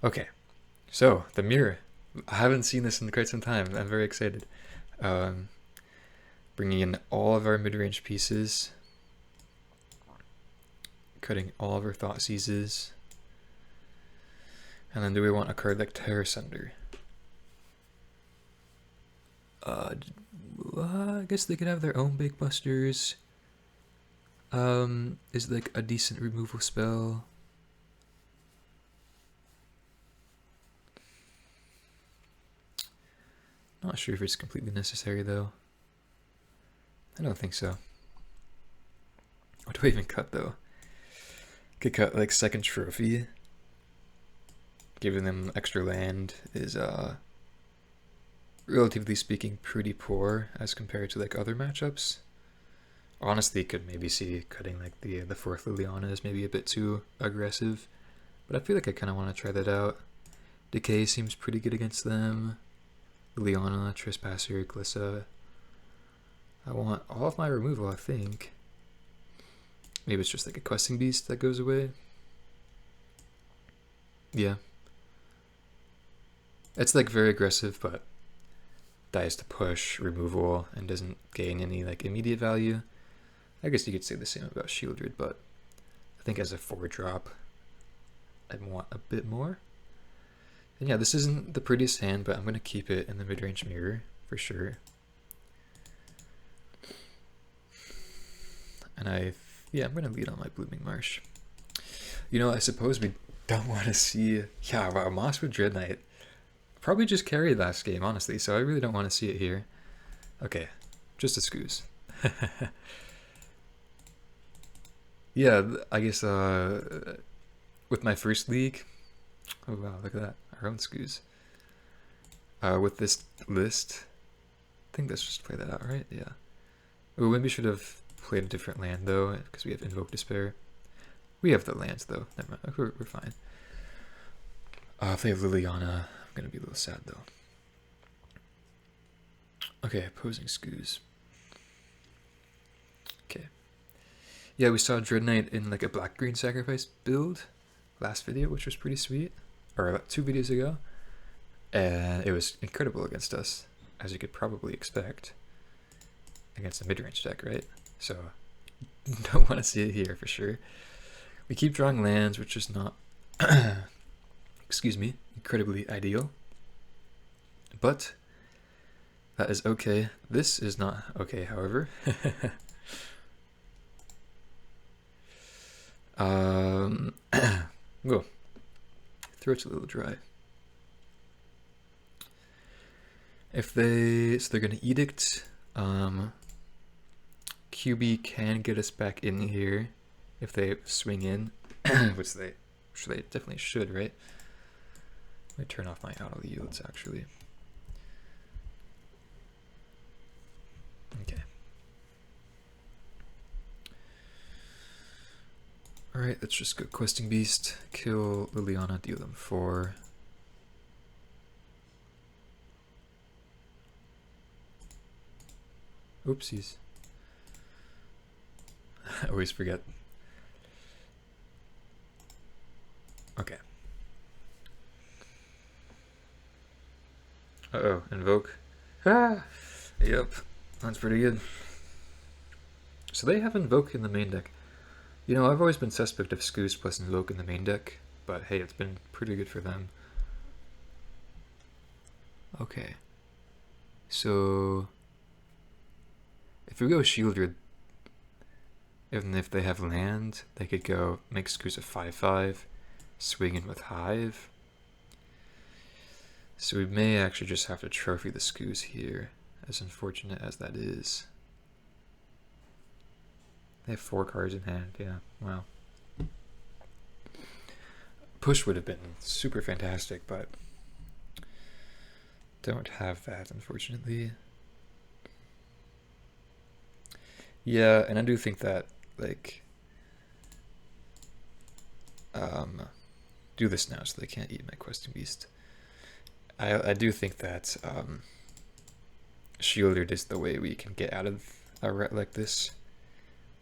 Okay, so the Mire. I haven't seen this in quite some time. I'm very excited. Bringing in all of our mid-range pieces. Cutting all of our Thoughtseizes. And then do we want a card like Terror Sunder? I guess they could have their own Bankbusters. Is like a decent removal spell. Not sure if it's completely necessary though. I don't think so. What do I even cut though? Could cut like second trophy. Giving them extra land is relatively speaking pretty poor as compared to like other matchups. Honestly, could maybe see cutting like the fourth Liliana is maybe a bit too aggressive, but I feel like I kind of want to try that out. Decay seems pretty good against them. Liliana, Trespasser, Glissa. I want all of my removal, I think. Maybe it's just like a Questing Beast that goes away. Yeah. It's like very aggressive, but dies to push, removal, and doesn't gain any like immediate value. I guess you could say the same about Sheoldred, but I think as a 4-drop, I'd want a bit more. And yeah, this isn't the prettiest hand, but I'm going to keep it in the mid-range Mire for sure. And I'm going to lead on my Blooming Marsh. You know, I suppose we don't want to see, yeah, wow, Mosswood Dreadknight. Probably just carried last game, honestly, so I really don't want to see it here. Okay, just a Scooze. Yeah, I guess with my first league, oh wow, look at that, our own Scooze. With this list, I think let's just play that out, right? Yeah. Oh, maybe should have played a different land though, because we have Invoke Despair. We have the lands though. Never mind. We're fine. If they have Liliana, I'm gonna be a little sad though. Okay, opposing Scooze. Okay. Yeah, we saw Dreadknight in like a black-green sacrifice build last video, which was pretty sweet. Or 2 videos ago. And it was incredible against us, as you could probably expect. Against a mid-range deck, right? So, don't want to see it here for sure. We keep drawing lands, which is not, excuse me, incredibly ideal. But, that is okay. This is not okay, however. Whoa. Throat's a little dry. If they, so they're going to Edict, QB can get us back in here if they swing in, which they definitely should, right? Let me turn off my auto yields actually. Okay. Alright, let's just go Questing Beast, kill Liliana, deal them 4. Oopsies. I always forget. Okay. Uh-oh, Invoke. Ah! Yep, that's pretty good. So they have Invoke in the main deck. You know, I've always been suspect of Scooze plus Invoke in the main deck, but hey, it's been pretty good for them. Okay. So, if we go Sheoldred, even if they have land, they could go make Scooze a 5/5, swing in with Hive. So we may actually just have to trophy the Scooze here, as unfortunate as that is. They have 4 cards in hand, yeah, wow. Push would have been super fantastic, but don't have that, unfortunately. Yeah, and I do think that, like, do this now so they can't eat my Questing Beast. I do think that Sheoldred is the way we can get out of a ret like this.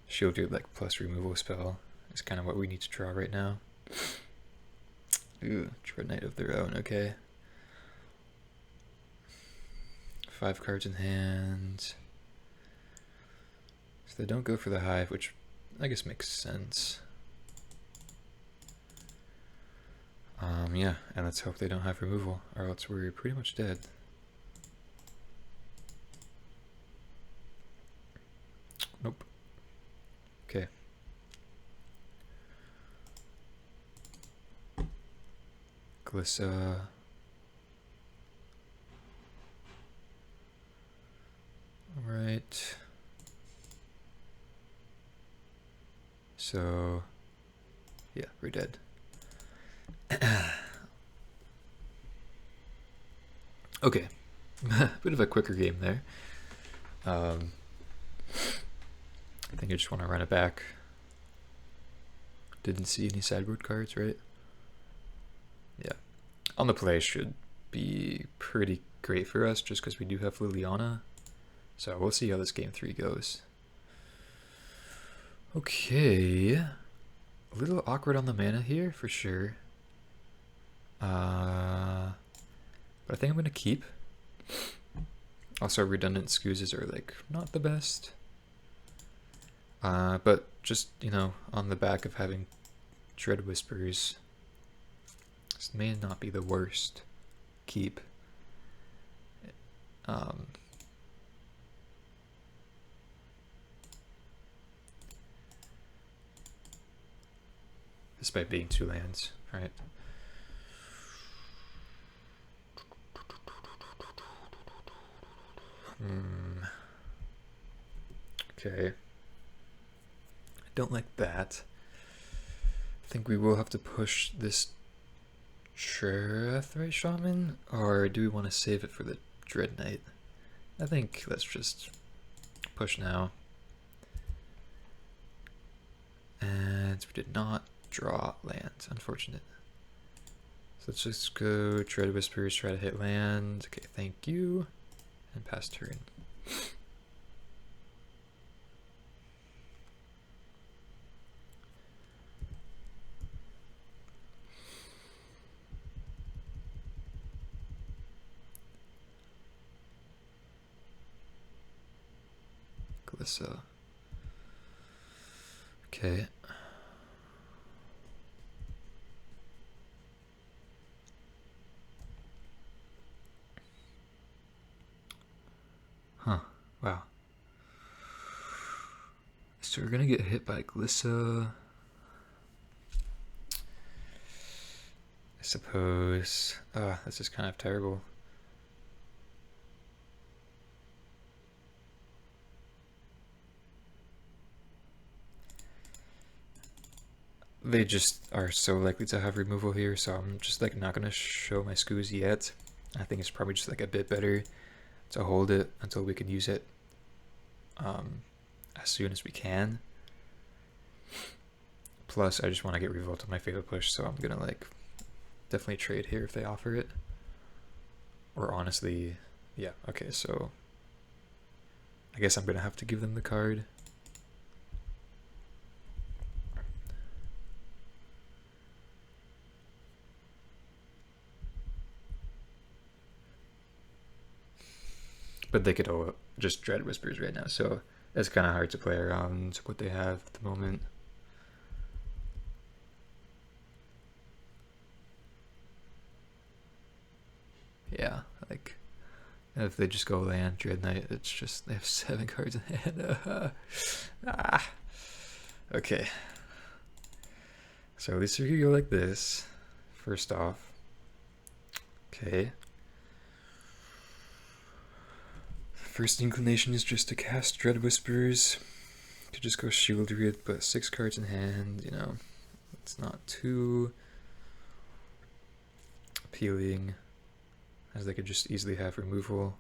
Sheoldred, like, plus removal spell is kind of what we need to draw right now. Ooh, Dreadknight of their own, okay. 5 cards in hand. So they don't go for the Hive, which I guess makes sense. Yeah, and let's hope they don't have removal, or else we're pretty much dead. Nope. Okay. Glissa. Alright. So, yeah, we're dead. Okay. Bit of a quicker game there. I think I just want to run it back. Didn't see any sideboard cards, right? Yeah. On the play should be pretty great for us just because we do have Liliana. So we'll see how this game 3 goes. Okay. A little awkward on the mana here for sure. But I think I'm going to keep. Also, redundant Scoozes are, like, not the best. But just, you know, on the back of having Dread Whispers, this may not be the worst keep. Despite being 2 lands, right? Okay. I don't like that. I think we will have to push this Trethray Shaman, or do we want to save it for the Dreadknight? I think let's just push now. And we did not draw land, unfortunate. So let's just go Dread Whispers, try to hit land. Okay, thank you. And pass turn. Glissa. Okay. Huh. Wow. So we're gonna get hit by Glissa. I suppose. This is kind of terrible. They just are so likely to have removal here, so I'm just like not gonna show my Scooze yet. I think it's probably just like a bit better to hold it until we can use it as soon as we can. Plus, I just want to get Revolt on my Fatal Push, so I'm gonna like definitely trade here if they offer it. Or honestly, yeah, okay, so I guess I'm gonna have to give them the card. But they could all just Dread Whispers right now, so it's kind of hard to play around what they have at the moment. Yeah, like, if they just go land Dreadknight, it's just, they have 7 cards in hand. Okay. So at least we could go like this, first off. Okay. First inclination is just to cast Dread Whispers. Could just go Sheoldred, but 6 cards in hand, you know, it's not too appealing, as they could just easily have removal.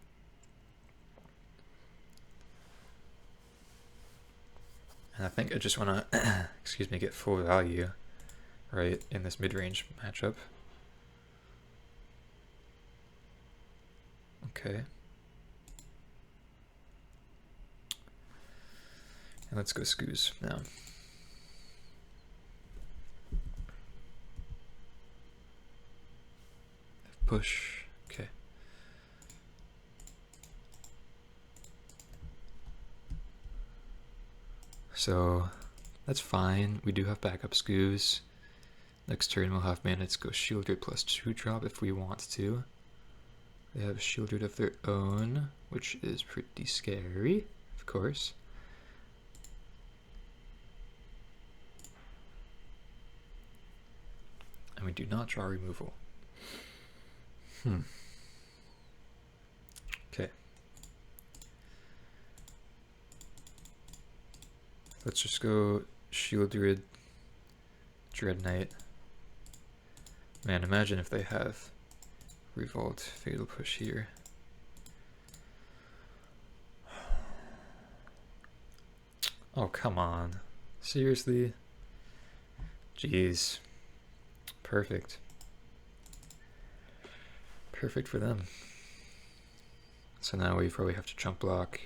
And I think I just want to, excuse me, get full value, right, in this mid-range matchup. Okay. And let's go Scooze now. Push. Okay. So that's fine. We do have backup Scooze. Next turn we'll have mana to go Sheoldred plus 2 drop if we want to. They have a Sheoldred of their own, which is pretty scary, of course. And we do not draw removal. Okay. Let's just go Sheoldred, Dreadknight. Man, imagine if they have Revolt, Fatal Push here. Oh, come on. Seriously? Jeez. Perfect. Perfect for them. So now we probably have to chump block.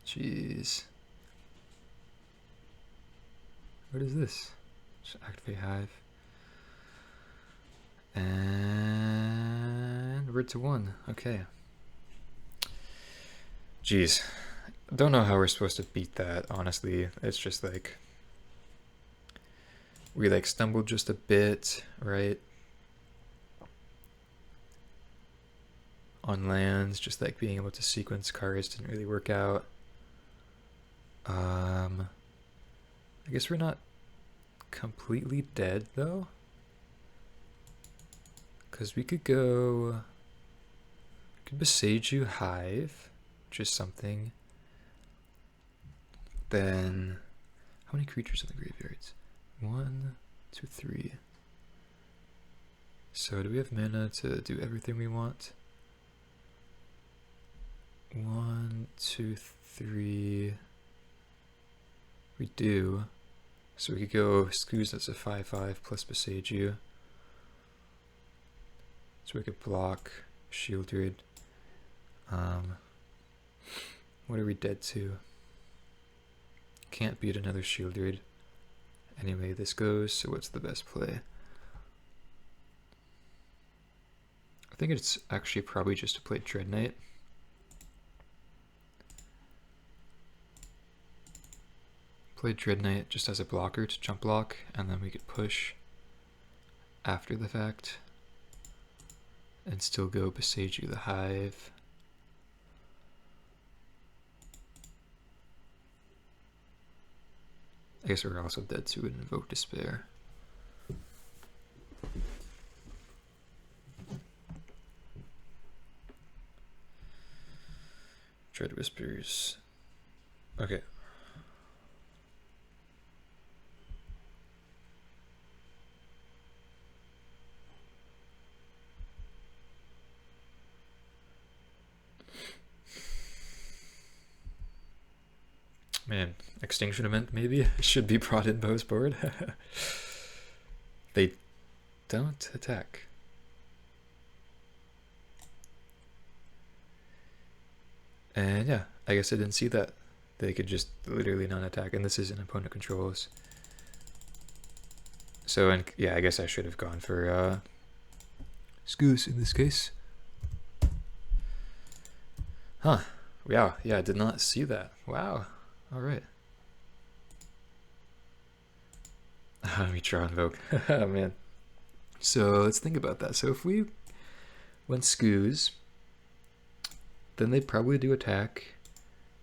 Jeez. What is this? Just activate Hive. And we're to 1. Okay. Jeez. Don't know how we're supposed to beat that, honestly. It's just like we like stumbled just a bit, right? On lands, just like being able to sequence cards didn't really work out. I guess we're not completely dead though, because we could go, Boseiju Hive, which is something. Then, how many creatures in the graveyards? 1, 2, 3. So do we have mana to do everything we want? 1, 2, 3. We do. So we could go Scooze, that's a 5/5 plus Boseiju. So we could block Sheoldred. What are we dead to? Can't beat another Sheoldred. Anyway, this goes, so what's the best play? I think it's actually probably just to play Dreadknight. Play Dreadknight just as a blocker to jump block, and then we could push after the fact and still go Boseiju the Hive. I guess we're also dead to an Invoke Despair. Dread Whispers. Okay. Man, Extinction Event maybe should be brought in post board. They don't attack. And yeah, I guess I didn't see that. They could just literally non-attack, and this is an opponent controls. So, and yeah, I guess I should have gone for Scooze in this case. Huh. Yeah, I did not see that. Wow. All right. Let me try Invoke. Oh, man. So let's think about that. So if we went Scooze, then they'd probably do attack.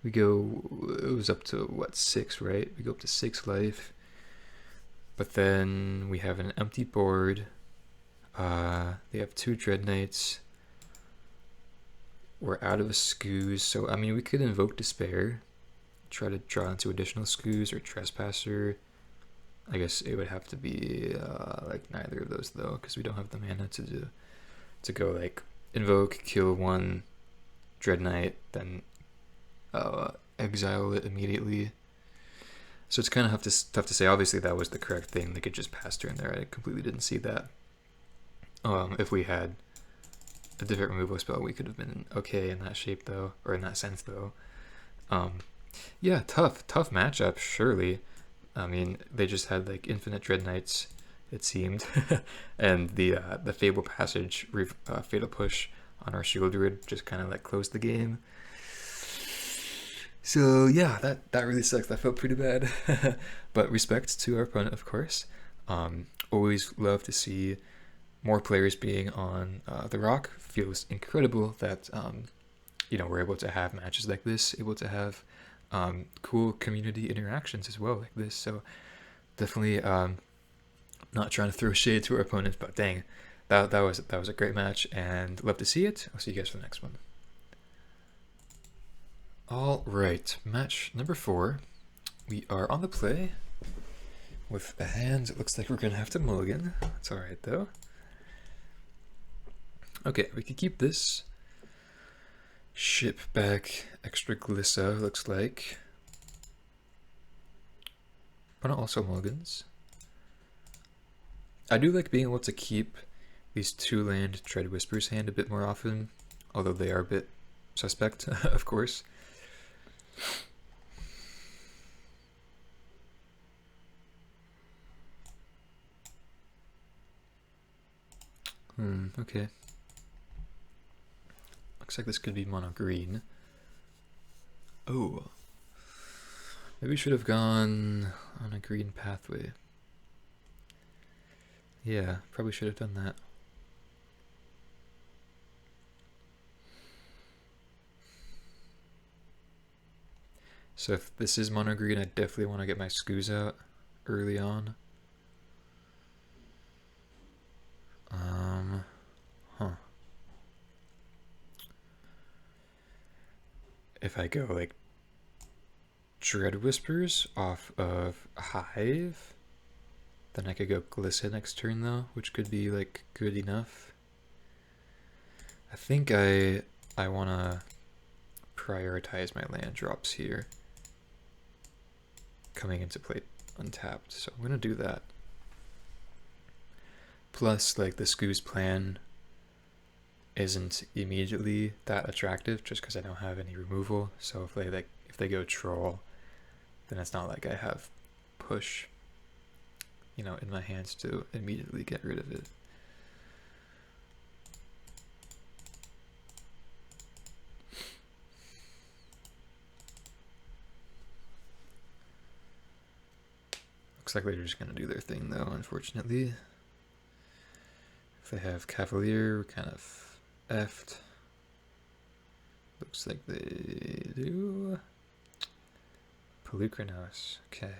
We go, it was up to what, 6, right? We go up to 6 life. But then we have an empty board. They have 2 Dreadknights. We're out of a Scooze. So, I mean, we could Invoke Despair. Try to draw into additional Scooze or Trespasser. I guess it would have to be like neither of those though, because we don't have the mana to go like invoke, kill 1 Dreadknight, then exile it immediately. So it's kind of tough to say. Obviously that was the correct thing. They could just pass turn there. I completely didn't see that. If we had a different removal spell, we could have been okay in that shape though, or in that sense though. Yeah, tough matchup, surely. I mean, they just had like infinite Dreadknights, it seemed, and the Fable Passage Fatal Push on our Sheoldred just kind of like closed the game. So yeah, that really sucks. That felt pretty bad. But respect to our opponent, of course. Always love to see more players being on the Rock. Feels incredible that you know, we're able to have matches like this, able to have cool community interactions as well like this. So definitely not trying to throw shade to our opponents, but dang, that was a great match and love to see it. I'll see you guys for the next one. All right, match number 4. We are on the play with a hand. It looks like we're gonna have to mulligan. It's all right though. Okay, we could keep this. Ship back extra Glissa, looks like. But also mulligans. I do like being able to keep these 2-land Dread Whispers hand a bit more often, although they are a bit suspect, of course. Okay. Looks like this could be mono green. Oh. Maybe we should have gone on a green pathway. Yeah, probably should have done that. So if this is mono green, I definitely want to get my Scooze out early on. If I go like Dread Whispers off of Hive, then I could go Glissa next turn though, which could be like good enough. I think I want to prioritize my land drops here coming into play untapped, so I'm gonna do that. Plus, like, the Scooze plan isn't immediately that attractive just because I don't have any removal, so if they go troll, then it's not like I have push, you know, in my hands to immediately get rid of it. Looks like they're just going to do their thing, though, unfortunately. If they have Cavalier, we're kind of effed. Looks like they do. Pelucranos, okay.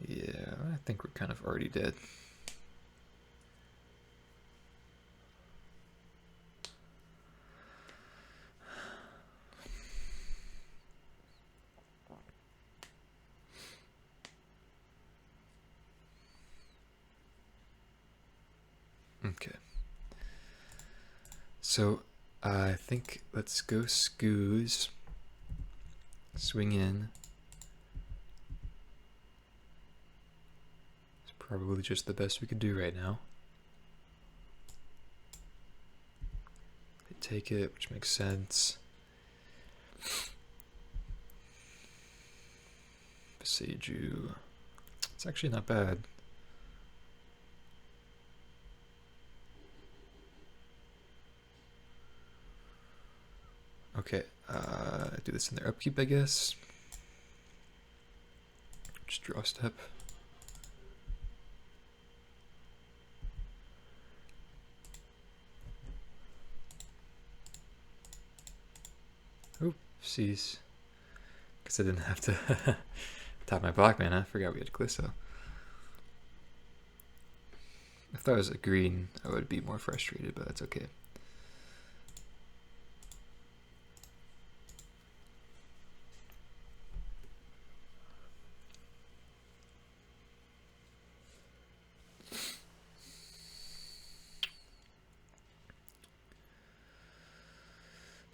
Yeah, I think we're kind of already dead. Okay. So, I think let's go Scooze. Swing in. It's probably just the best we could do right now. They take it, which makes sense. Boseiju. It's actually not bad. Okay, do this in their upkeep, I guess. Just draw a step. Oopsies. Guess I didn't have to tap my black mana. I forgot we had Glissa. If that was a green, I would be more frustrated, but that's okay.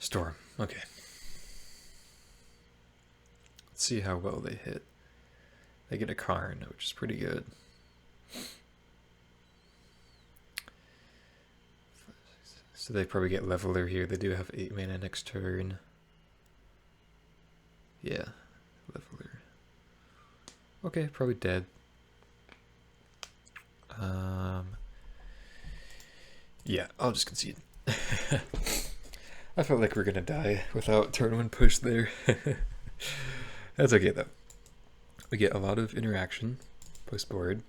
Storm, okay. Let's see how well they hit. They get a Karn, which is pretty good. So they probably get Leveler here. They do have 8 mana next turn. Yeah, Leveler. Okay, probably dead. Yeah, I'll just concede. I felt like we're gonna die without turn 1 push there. That's okay though. We get a lot of interaction post board.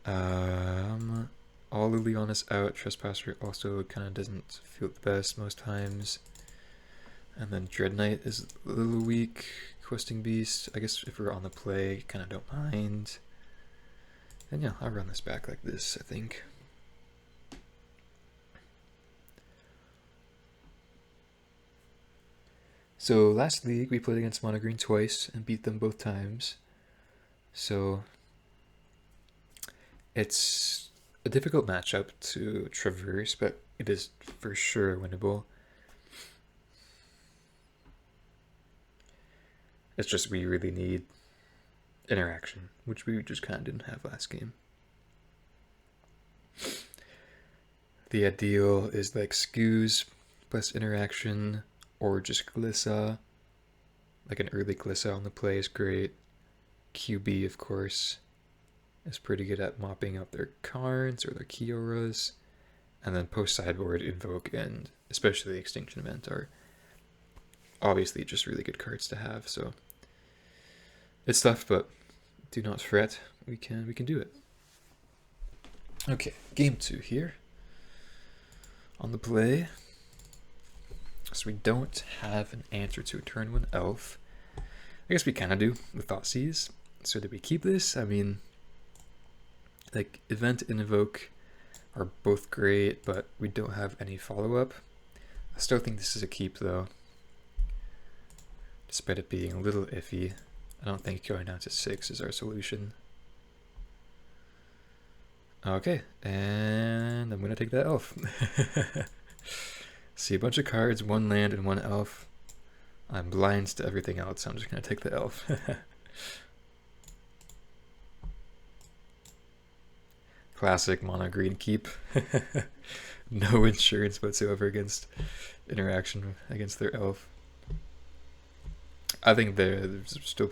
All Liliana's out. Trespasser also kind of doesn't feel the best most times. And then Dreadknight is a little weak. Questing Beast, I guess if we're on the play, kind of don't mind. And yeah, I'll run this back like this, I think. So last league we played against Mono Green twice and beat them both times. So it's a difficult matchup to traverse, but it is for sure winnable. It's just we really need interaction, which we just kind of didn't have last game. The ideal is like Scooze plus interaction, or just Glissa. Like an early Glissa on the play is great. QB, of course, is pretty good at mopping up their cards or their Kioras. And then post sideboard, Invoke, and especially Extinction Event are obviously just really good cards to have. So it's tough, but do not fret. We can do it. Okay, game 2 here. On the play. So we don't have an answer to a turn 1 elf. I guess we kind of do with Thoughtseize. So do we keep this? I mean, like, Event and Invoke are both great, but we don't have any follow-up. I still think this is a keep, though. Despite it being a little iffy, I don't think going down to 6 is our solution. Okay, and I'm going to take that elf. See a bunch of cards, one land and one elf. I'm blind to everything else, so I'm just gonna take the elf. Classic mono green keep. No insurance whatsoever against interaction against their elf. I think they're still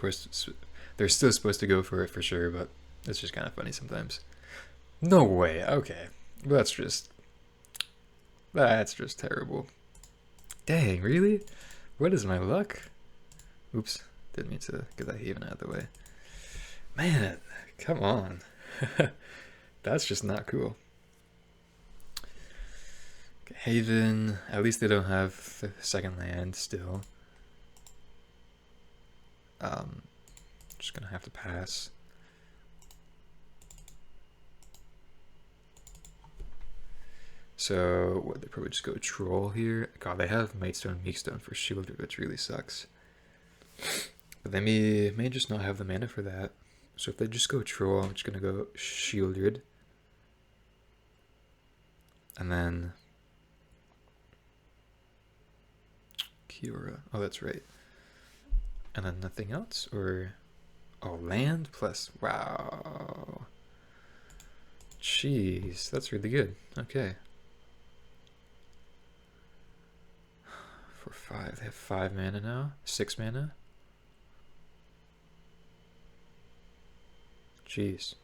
supposed to go for it for sure, but it's just kind of funny sometimes. No way. Okay, that's just terrible. Dang, really? What is my luck? Oops, didn't mean to get that Haven out of the way. Man, come on. That's just not cool. Okay, Haven, at least they don't have the second land still. Just gonna have to pass. So, what, they probably just go Troll here. God, they have Mightstone, Meekstone for Sheoldred, which really sucks. But they may just not have the mana for that. So if they just go Troll, I'm just gonna go Sheoldred. And then Kiora. Oh, that's right. And then nothing else? Or... oh, land plus... wow. Jeez, that's really good. Okay. For 5, they have 5 mana now? 6 mana? Jeez.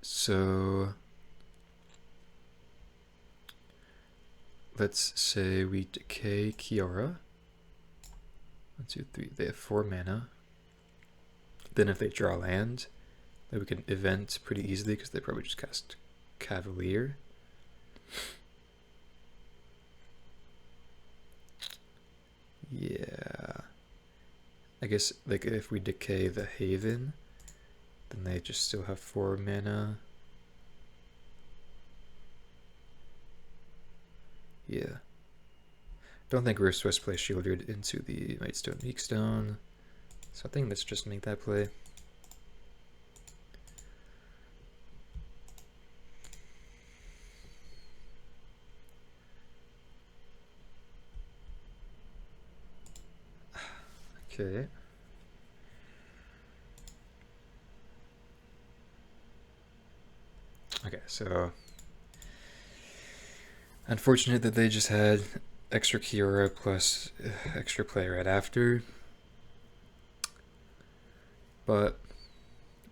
So let's say we decay Kiora. 1, 2, 3. They have 4 mana. Then if they draw land, then we can event pretty easily because they probably just cast Cavalier. Yeah. I guess like if we decay the Haven, then they just still have 4 mana. Yeah. Don't think we're supposed to play Sheoldred into the Mightstone Meekstone. So I think let's just make that play. Okay. Okay, so unfortunate that they just had extra Kiora plus extra play right after. But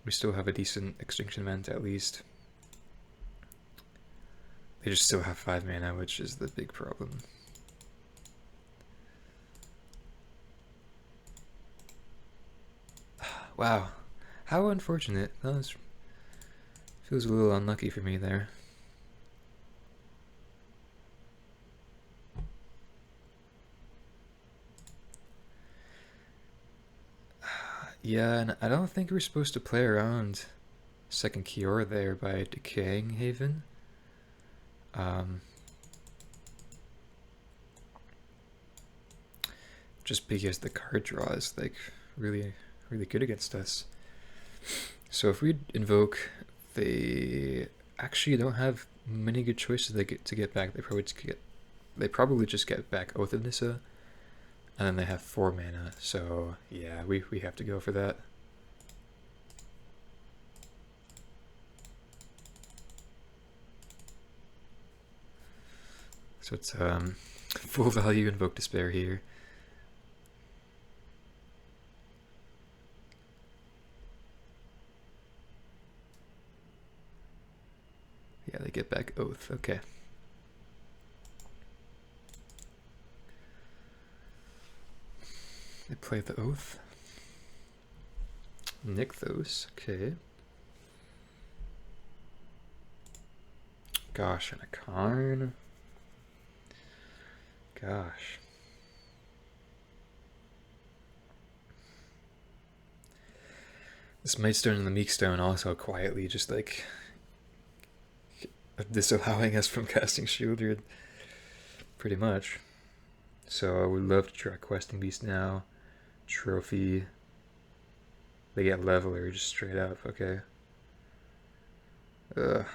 we still have a decent Extinction Event at least. They just still have 5 mana, which is the big problem. Wow, how unfortunate. That was, feels a little unlucky for me there. Yeah, and I don't think we're supposed to play around second Kiora there by decaying Haven. Just because the card draw is like really good against us. So if we invoke, they actually don't have many good choices to get back. They probably just get back Oath of Nissa, and then they have 4 mana. So yeah, we have to go for that. So it's full value Invoke Despair here. Yeah, they get back Oath. Okay. They play the Oath. Nykthos. Okay. Gosh, and a Karn. Gosh. This Mightstone and the Meekstone also quietly just like disallowing us from casting Sheoldred, pretty much. So I would love to try Questing Beast now. Trophy. They get Leveler just straight up, okay. Ugh.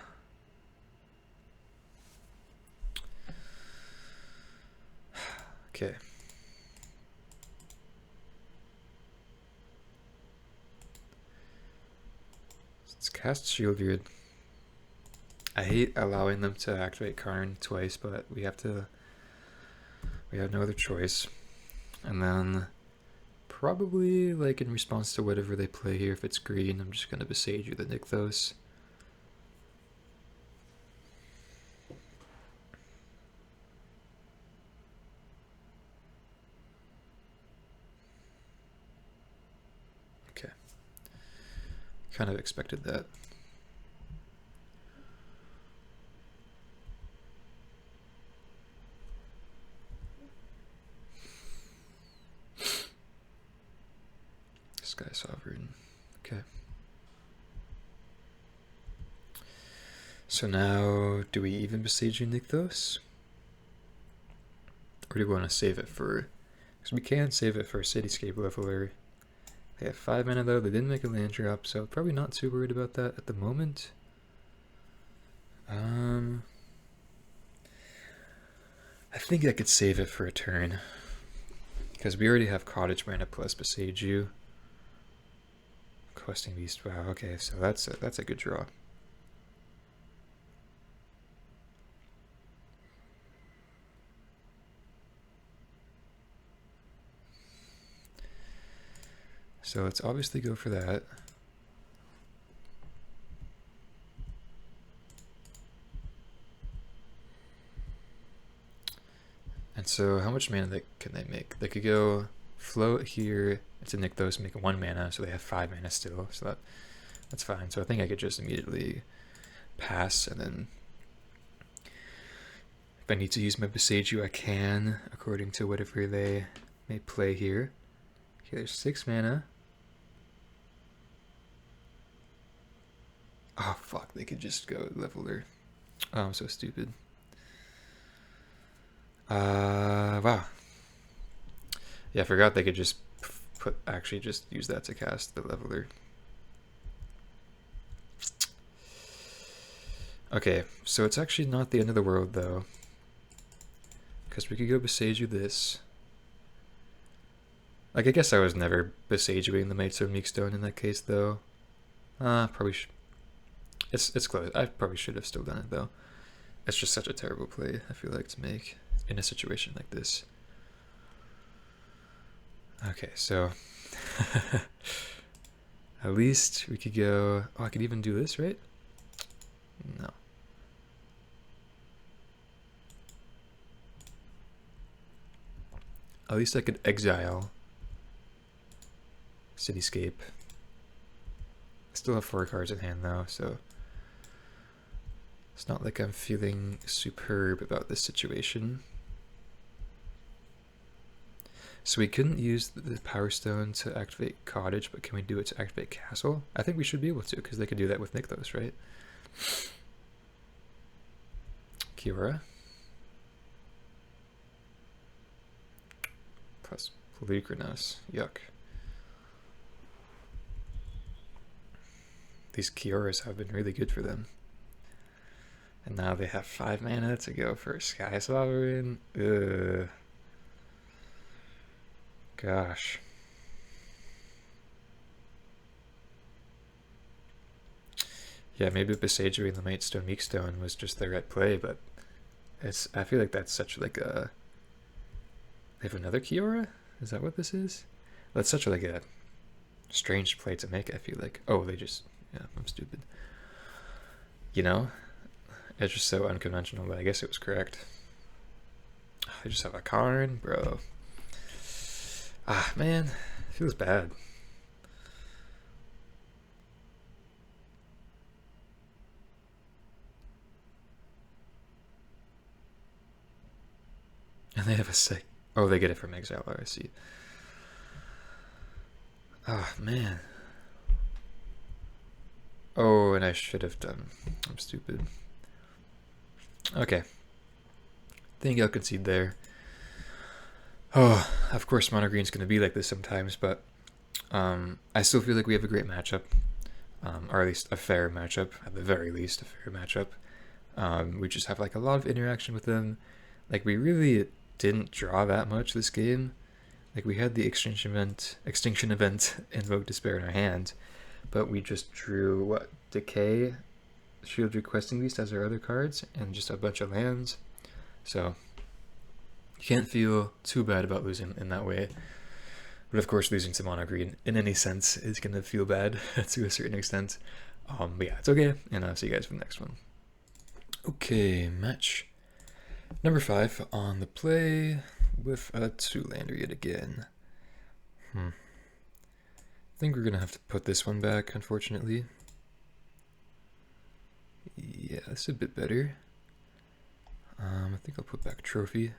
Okay. Let's cast Sheoldred. I hate allowing them to activate Karn twice, but we have no other choice. And then probably, like, in response to whatever they play here, if it's green, I'm just gonna Boseiju the Nykthos. Okay. Kind of expected that. Sky Sovereign. Okay. So now, do we even Boseiju Nykthos? Or do we want to save it for... Because we can save it for a Cityscape Leveler. They have 5 mana though, they didn't make a land drop, so probably not too worried about that at the moment. I think I could save it for a turn. Because we already have Cottage mana plus Boseiju. Questing Beast, wow, okay, so that's a good draw. So let's obviously go for that. And so how much mana can they make? They could go float here, it's a Nykthos, make it 1 mana, so they have 5 mana still, so that's fine. So I think I could just immediately pass, and then if I need to use my Boseiju, I can, according to whatever they may play here. Okay, there's 6 mana. Oh fuck, they could just go Leveler. Oh, I'm so stupid. Wow. Yeah, I forgot they could just actually just use that to cast the Leveler. Okay, so it's actually not the end of the world though. Because we could go Boseiju this. Like, I guess I was never Boseijuing the Maidstone Meekstone in that case though. Probably it's close. I probably should have still done it though. It's just such a terrible play, I feel like, to make in a situation like this. Okay, so at least we could go... Oh, I could even do this, right? No. At least I could exile Cityscape. I still have 4 cards in hand though, so it's not like I'm feeling superb about this situation. So we couldn't use the Power Stone to activate Cottage, but can we do it to activate Castle? I think we should be able to, because they could do that with Nykthos, right? Kiora. Plus Polychronos. Yuck. These Kioras have been really good for them. And now they have 5 mana to go for Sky Sovereign. Ugh. Gosh. Yeah, maybe Boseiju the Maidstone Meekstone was just the right play, but I feel like that's such like a... They have another Kiora? Is that what this is? That's such like a strange play to make, I feel like. Oh, they just... Yeah, I'm stupid. You know? It's just so unconventional, but I guess it was correct. I just have a Karn, bro. Ah, man. It feels bad. And they have a sec. Oh, they get it from exile. Oh, I see. Ah, man. Oh, and I should have done. I'm stupid. Okay. Think I'll concede there. Oh, of course mono green's going to be like this sometimes, but I still feel like we have a great matchup, or at least a fair matchup, at the very least a fair matchup. We just have like a lot of interaction with them. Like we really didn't draw that much this game. Like we had the Extinction Event, Invoke Despair in our hand, but we just drew what, Decay, Sheoldred Questing Beast as our other cards, and just a bunch of lands. So you can't feel too bad about losing in that way. But of course, losing to mono green in any sense is gonna feel bad to a certain extent. But yeah, it's okay, and I'll see you guys for the next one. Okay, match number 5 on the play with a 2-lander yet again. I think we're gonna have to put this one back, unfortunately. Yeah, that's a bit better. I think I'll put back Trophy.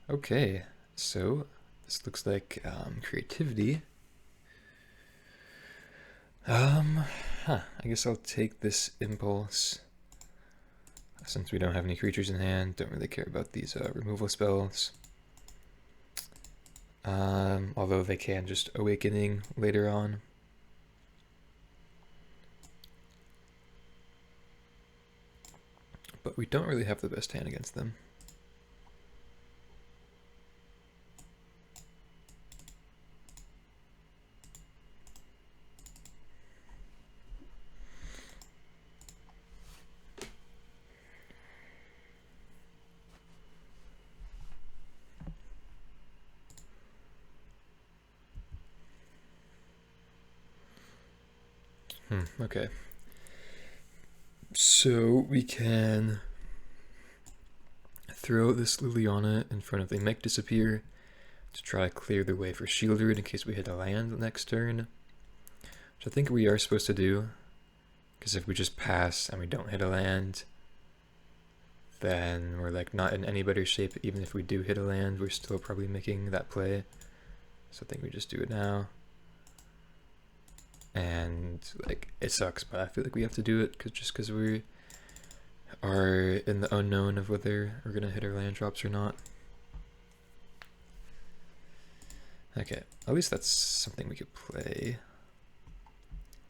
Okay, so this looks like creativity. I guess I'll take this impulse. Since we don't have any creatures in hand, don't really care about these removal spells. Although they can just Awakening later on. But we don't really have the best hand against them. Okay. So we can throw this Liliana in front of the Make Disappear to try to clear the way for Sheoldred in case we hit a land next turn. Which I think we are supposed to do. Because if we just pass and we don't hit a land, then we're like not in any better shape. Even if we do hit a land, we're still probably making that play. So I think we just do it now. And like it sucks, but I feel like we have to do it just because we are in the unknown of whether we're gonna hit our land drops or not. Okay, at least that's something we could play.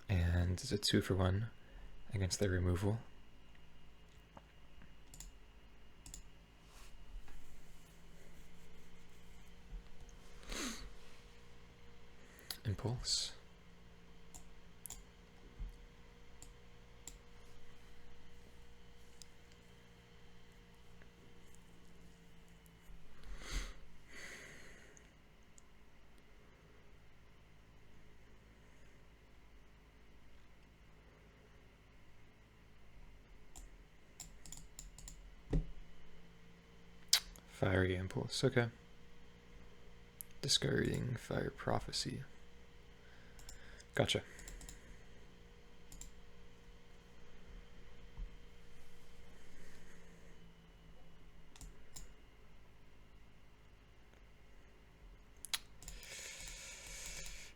And it's a 2-for-1 against their removal. Impulse. Fiery Impulse, okay. Discarding Fire Prophecy. Gotcha.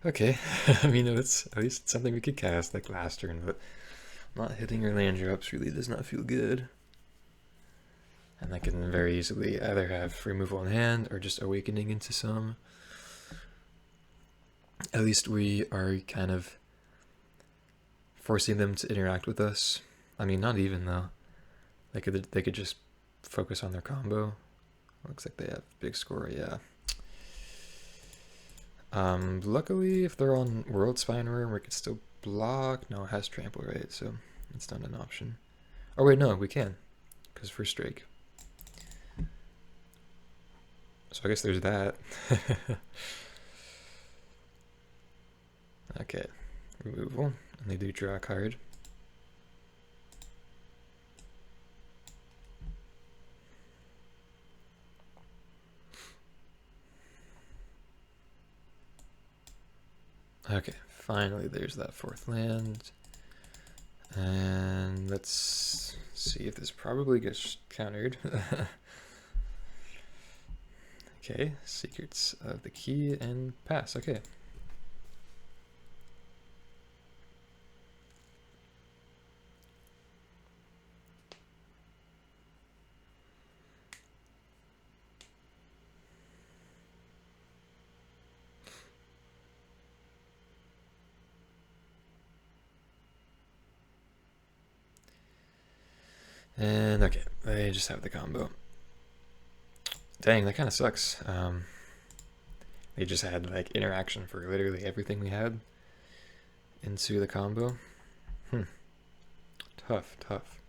Okay, I mean, it's at least something we could cast like last turn, but not hitting your land drops really does not feel good. And I can very easily either have removal in hand or just Awakening into some. At least we are kind of forcing them to interact with us. I mean, not even though. They could just focus on their combo. Looks like they have big score, yeah. Luckily, if they're on World Spine Worm, we could still block. No, it has Trample, right? So it's not an option. Oh wait, no, we can, because First Strike. So I guess there's that. Okay, removal, and they do draw a card. Okay, finally there's that 4th land. And let's see if this probably gets countered. Okay, Secrets of the Key and pass, okay. And okay, they just have the combo. Dang, that kind of sucks. They just had like interaction for literally everything we had into the combo. Tough, tough.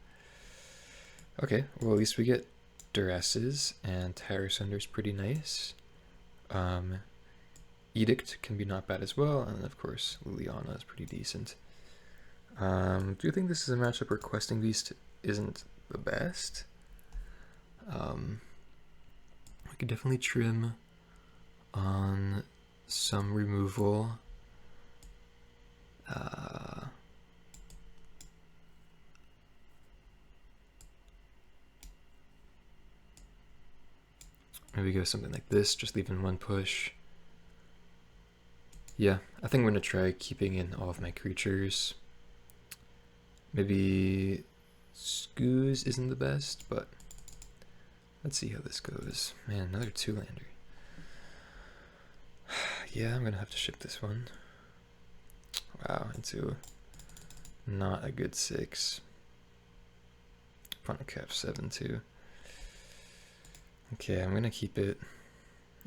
Okay, well at least we get Duresses, and Terror Sunder's pretty nice. Edict can be not bad as well, and of course Liliana is pretty decent. Do you think this is a matchup where Questing Beast isn't the best? We could definitely trim on some removal. Maybe go something like this, just leaving one push. Yeah, I think I'm going to try keeping in all of my creatures. Maybe Scooze isn't the best, but let's see how this goes. Man, another 2-lander. Yeah, I'm going to have to ship this one. Wow, into not a good 6. Opponent cap 7 too. Okay, I'm going to keep it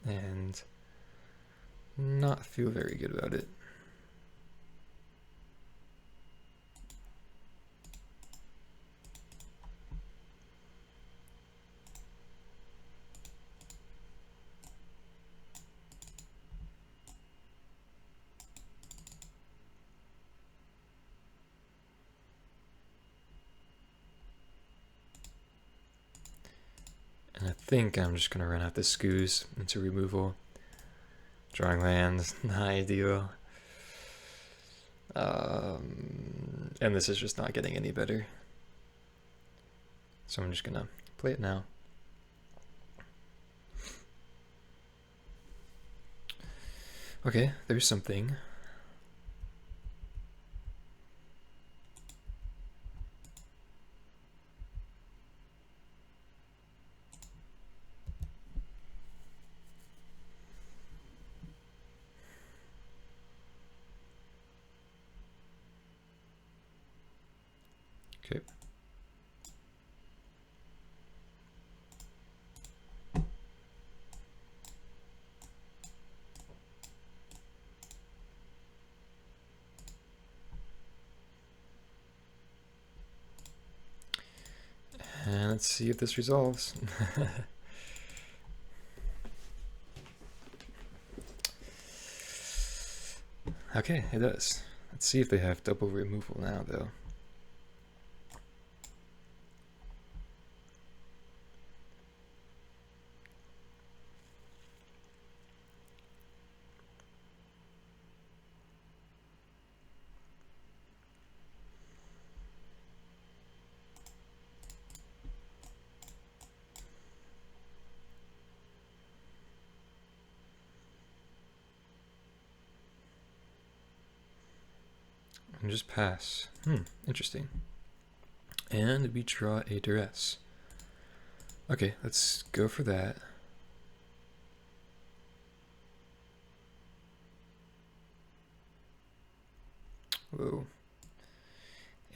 and not feel very good about it. And I think I'm just going to run out the Scooze into removal. Drawing lands, not ideal. And this is just not getting any better. So I'm just going to play it now. Okay, there's something. Okay. And let's see if this resolves. Okay, it does. Let's see if they have double removal now, though. And just pass. Interesting. And we draw a Duress. Okay, let's go for that. Whoa.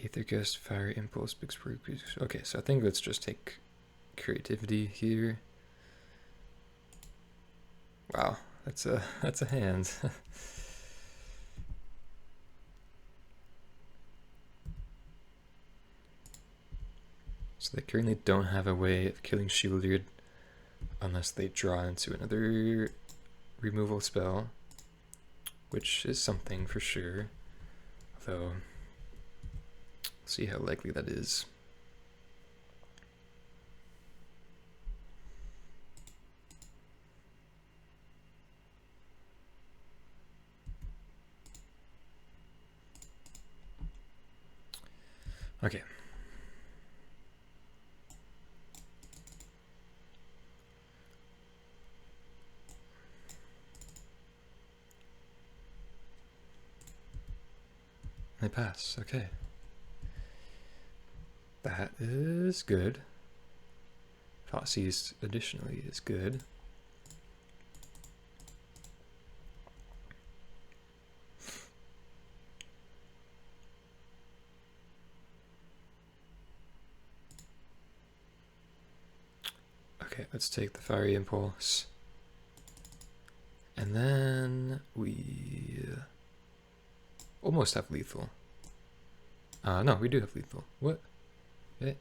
Aether Gust, Fire Impulse, Big Spruce. Okay, so I think let's just take creativity here. Wow, that's a hand. So they currently don't have a way of killing Sheoldred unless they draw into another removal spell, which is something for sure, though see how likely that is. Okay. They pass, okay. That is good. Thoughtseize additionally is good. Okay, let's take the Fiery Impulse. And then we almost have lethal. No, we do have lethal. What? Eh?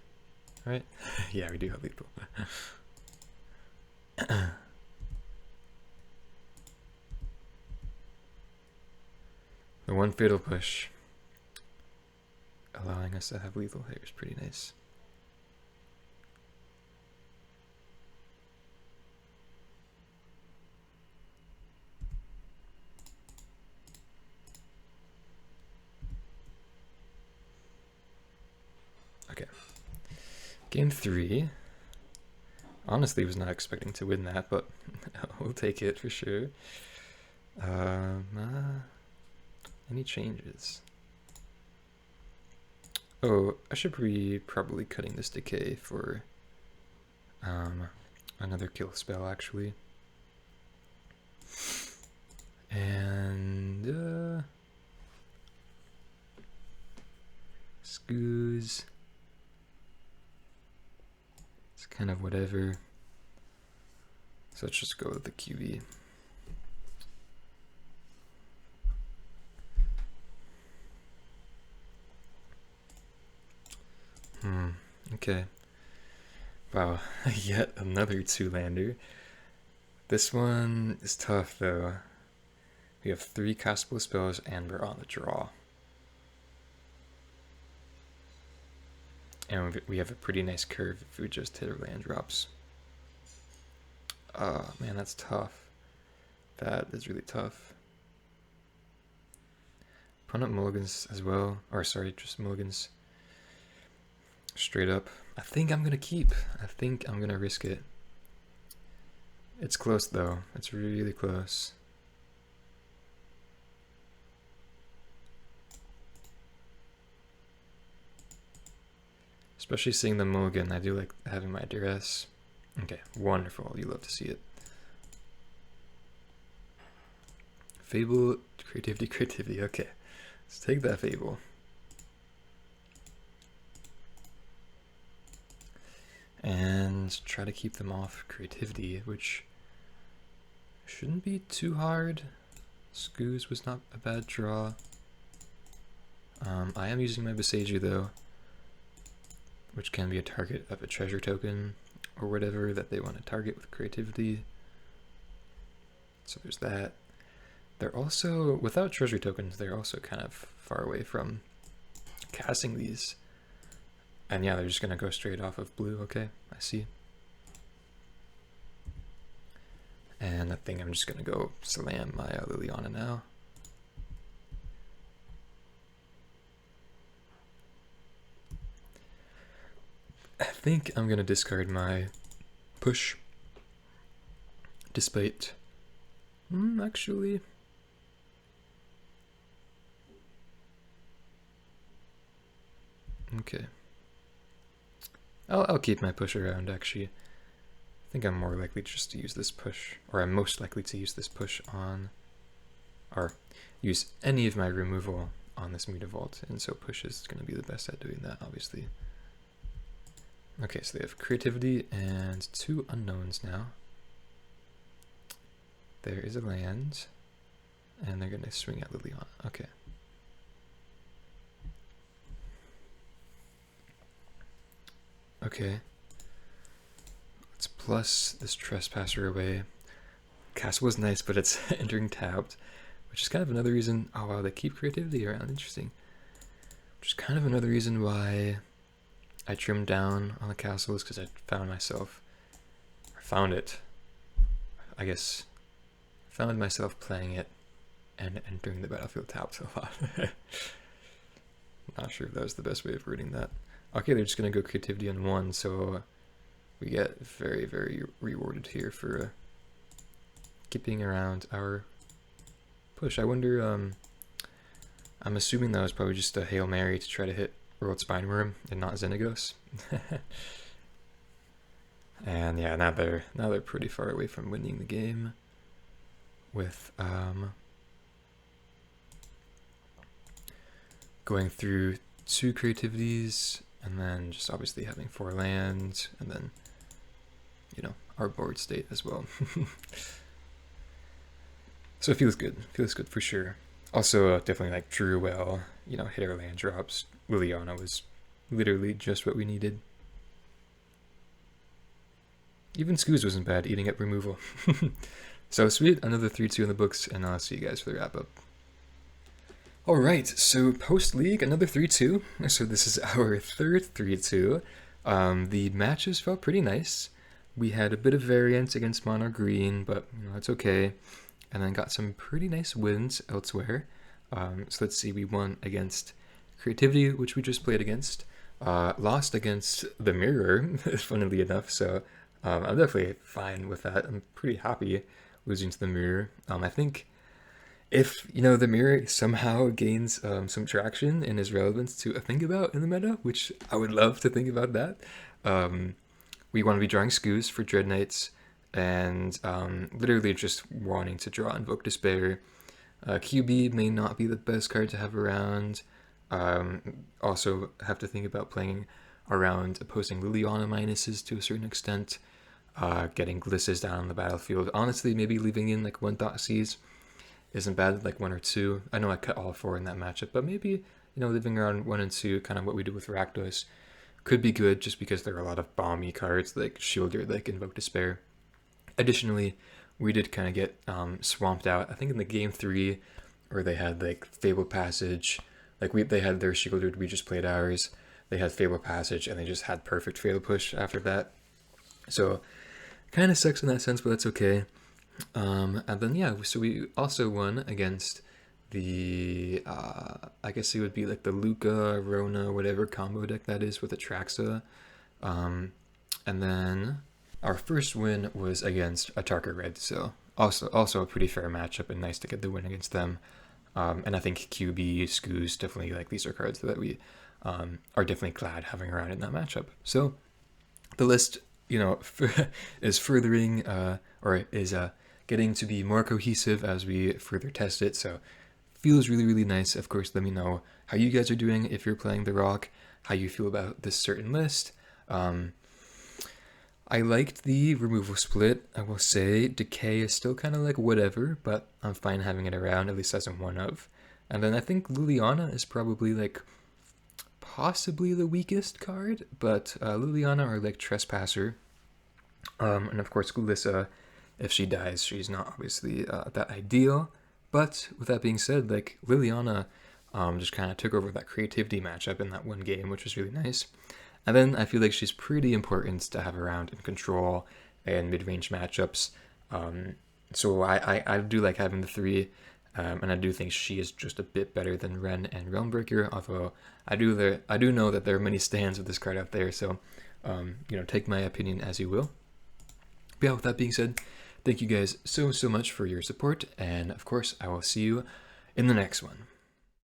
Right? Yeah, we do have lethal. The one fatal push allowing us to have lethal here is pretty nice. Okay. Game 3. Honestly, was not expecting to win that, but we'll take it for sure. Any changes? Oh, I should be probably cutting this decay for another kill spell, actually. And Scooze. It's kind of whatever. So let's just go with the QB. Okay. Wow, yet another 2-lander. This one is tough though. We have 3 castable spells and we're on the draw. And we have a pretty nice curve if we just hit our land drops. Oh man, that's tough. That is really tough. Opponent mulligans as well. Or sorry, just mulligans. Straight up. I think I'm gonna keep. I think I'm gonna risk it. It's close though. It's really close. Especially seeing the mulligan. I do like having my duress. Okay, wonderful. You love to see it. Fable, creativity. Okay, let's take that Fable. And try to keep them off creativity, which shouldn't be too hard. Scooze was not a bad draw. I am using my Boseiju though, which can be a target of a treasure token or whatever that they want to target with creativity. So there's that. They're also, without treasure tokens, they're also kind of far away from casting these. And yeah, they're just going to go straight off of blue. Okay, I see. And I think I'm just going to go slam my Liliana now. I think I'm going to discard my push. Despite... actually... Okay. I'll keep my push around, actually. I think I'm more likely just to use this push, or I'm most likely to use this push on, or use any of my removal on this Mire Vault, and so push is going to be the best at doing that, obviously. Okay, so they have creativity and 2 unknowns now. There is a land, and they're going to swing at Liliana. Okay. Okay. Let's plus this Trespasser away. Castle was nice, but it's entering tapped, which is kind of another reason. Oh wow, they keep creativity around. Interesting. Which is kind of another reason why I trimmed down on the castles, because I found myself playing it and entering the battlefield tapped a lot. Not sure if that was the best way of reading that. Okay, they're just going to go creativity on 1, so we get very, very rewarded here for keeping around our push. I wonder, I'm assuming that was probably just a Hail Mary to try to hit World Spineworm and not Xenagos. And yeah, now they're pretty far away from winning the game with going through 2 creativities and then just obviously having 4 lands, and then, you know, our board state as well. So it feels good for sure. Also, definitely like drew well, you know, hit our land drops. Liliana was literally just what we needed. Even Scooze wasn't bad, eating up removal. So sweet, another 3-2 in the books, and I'll see you guys for the wrap-up. Alright, so post-league, another 3-2. So this is our third 3-2. The matches felt pretty nice. We had a bit of variance against mono green, but you know, it's okay. And then got some pretty nice wins elsewhere. So let's see, we won against Creativity, which we just played against. Lost against the Mirror, funnily enough, so I'm definitely fine with that. I'm pretty happy losing to the Mirror. I think if, you know, the Mirror somehow gains some traction and is relevant to think about in the meta, which I would love to think about that, we want to be drawing Scooze for Dreadknights, and literally just wanting to draw Invoke Despair. QB may not be the best card to have around. Also have to think about playing around opposing Liliana minuses to a certain extent, getting Glissas down on the battlefield. Honestly, maybe leaving in like one Thoughtseize isn't bad, like 1 or 2. I know I cut all 4 in that matchup, but maybe, you know, leaving around 1 and 2, kind of what we do with Rakdos, could be good just because there are a lot of bomby cards like Sheoldred, like Invoke Despair. Additionally, we did kind of get swamped out, I think in the game 3, where they had like Fable Passage, like they had their Sheoldred, we just played ours, they had Fable Passage, and they just had perfect Fatal Push after that. So, kind of sucks in that sense, but that's okay. And then yeah, so we also won against the, I guess it would be like the Lukka, Rona, whatever combo deck that is with Atraxa. And then our first win was against Atarka Red, so also a pretty fair matchup and nice to get the win against them. And I think QB, Scooze, definitely like these are cards that we are definitely glad having around in that matchup. So the list, you know, is furthering or is getting to be more cohesive as we further test it. So feels really, really nice. Of course, let me know how you guys are doing if you're playing the Rock, how you feel about this certain list. I liked the removal split. I will say Decay is still kind of like whatever, but I'm fine having it around, at least as a one of. And then I think Liliana is probably like possibly the weakest card, but Liliana or like Trespasser. And of course Glissa, if she dies, she's not obviously that ideal. But with that being said, like Liliana just kind of took over that creativity matchup in that one game, which was really nice. And then I feel like she's pretty important to have around in control and mid-range matchups. So I do like having the 3, and I do think she is just a bit better than Ren and Realmbreaker, although I do know that there are many stands with this card out there, so you know, take my opinion as you will. But yeah, with that being said, thank you guys so much for your support, and of course I will see you in the next one.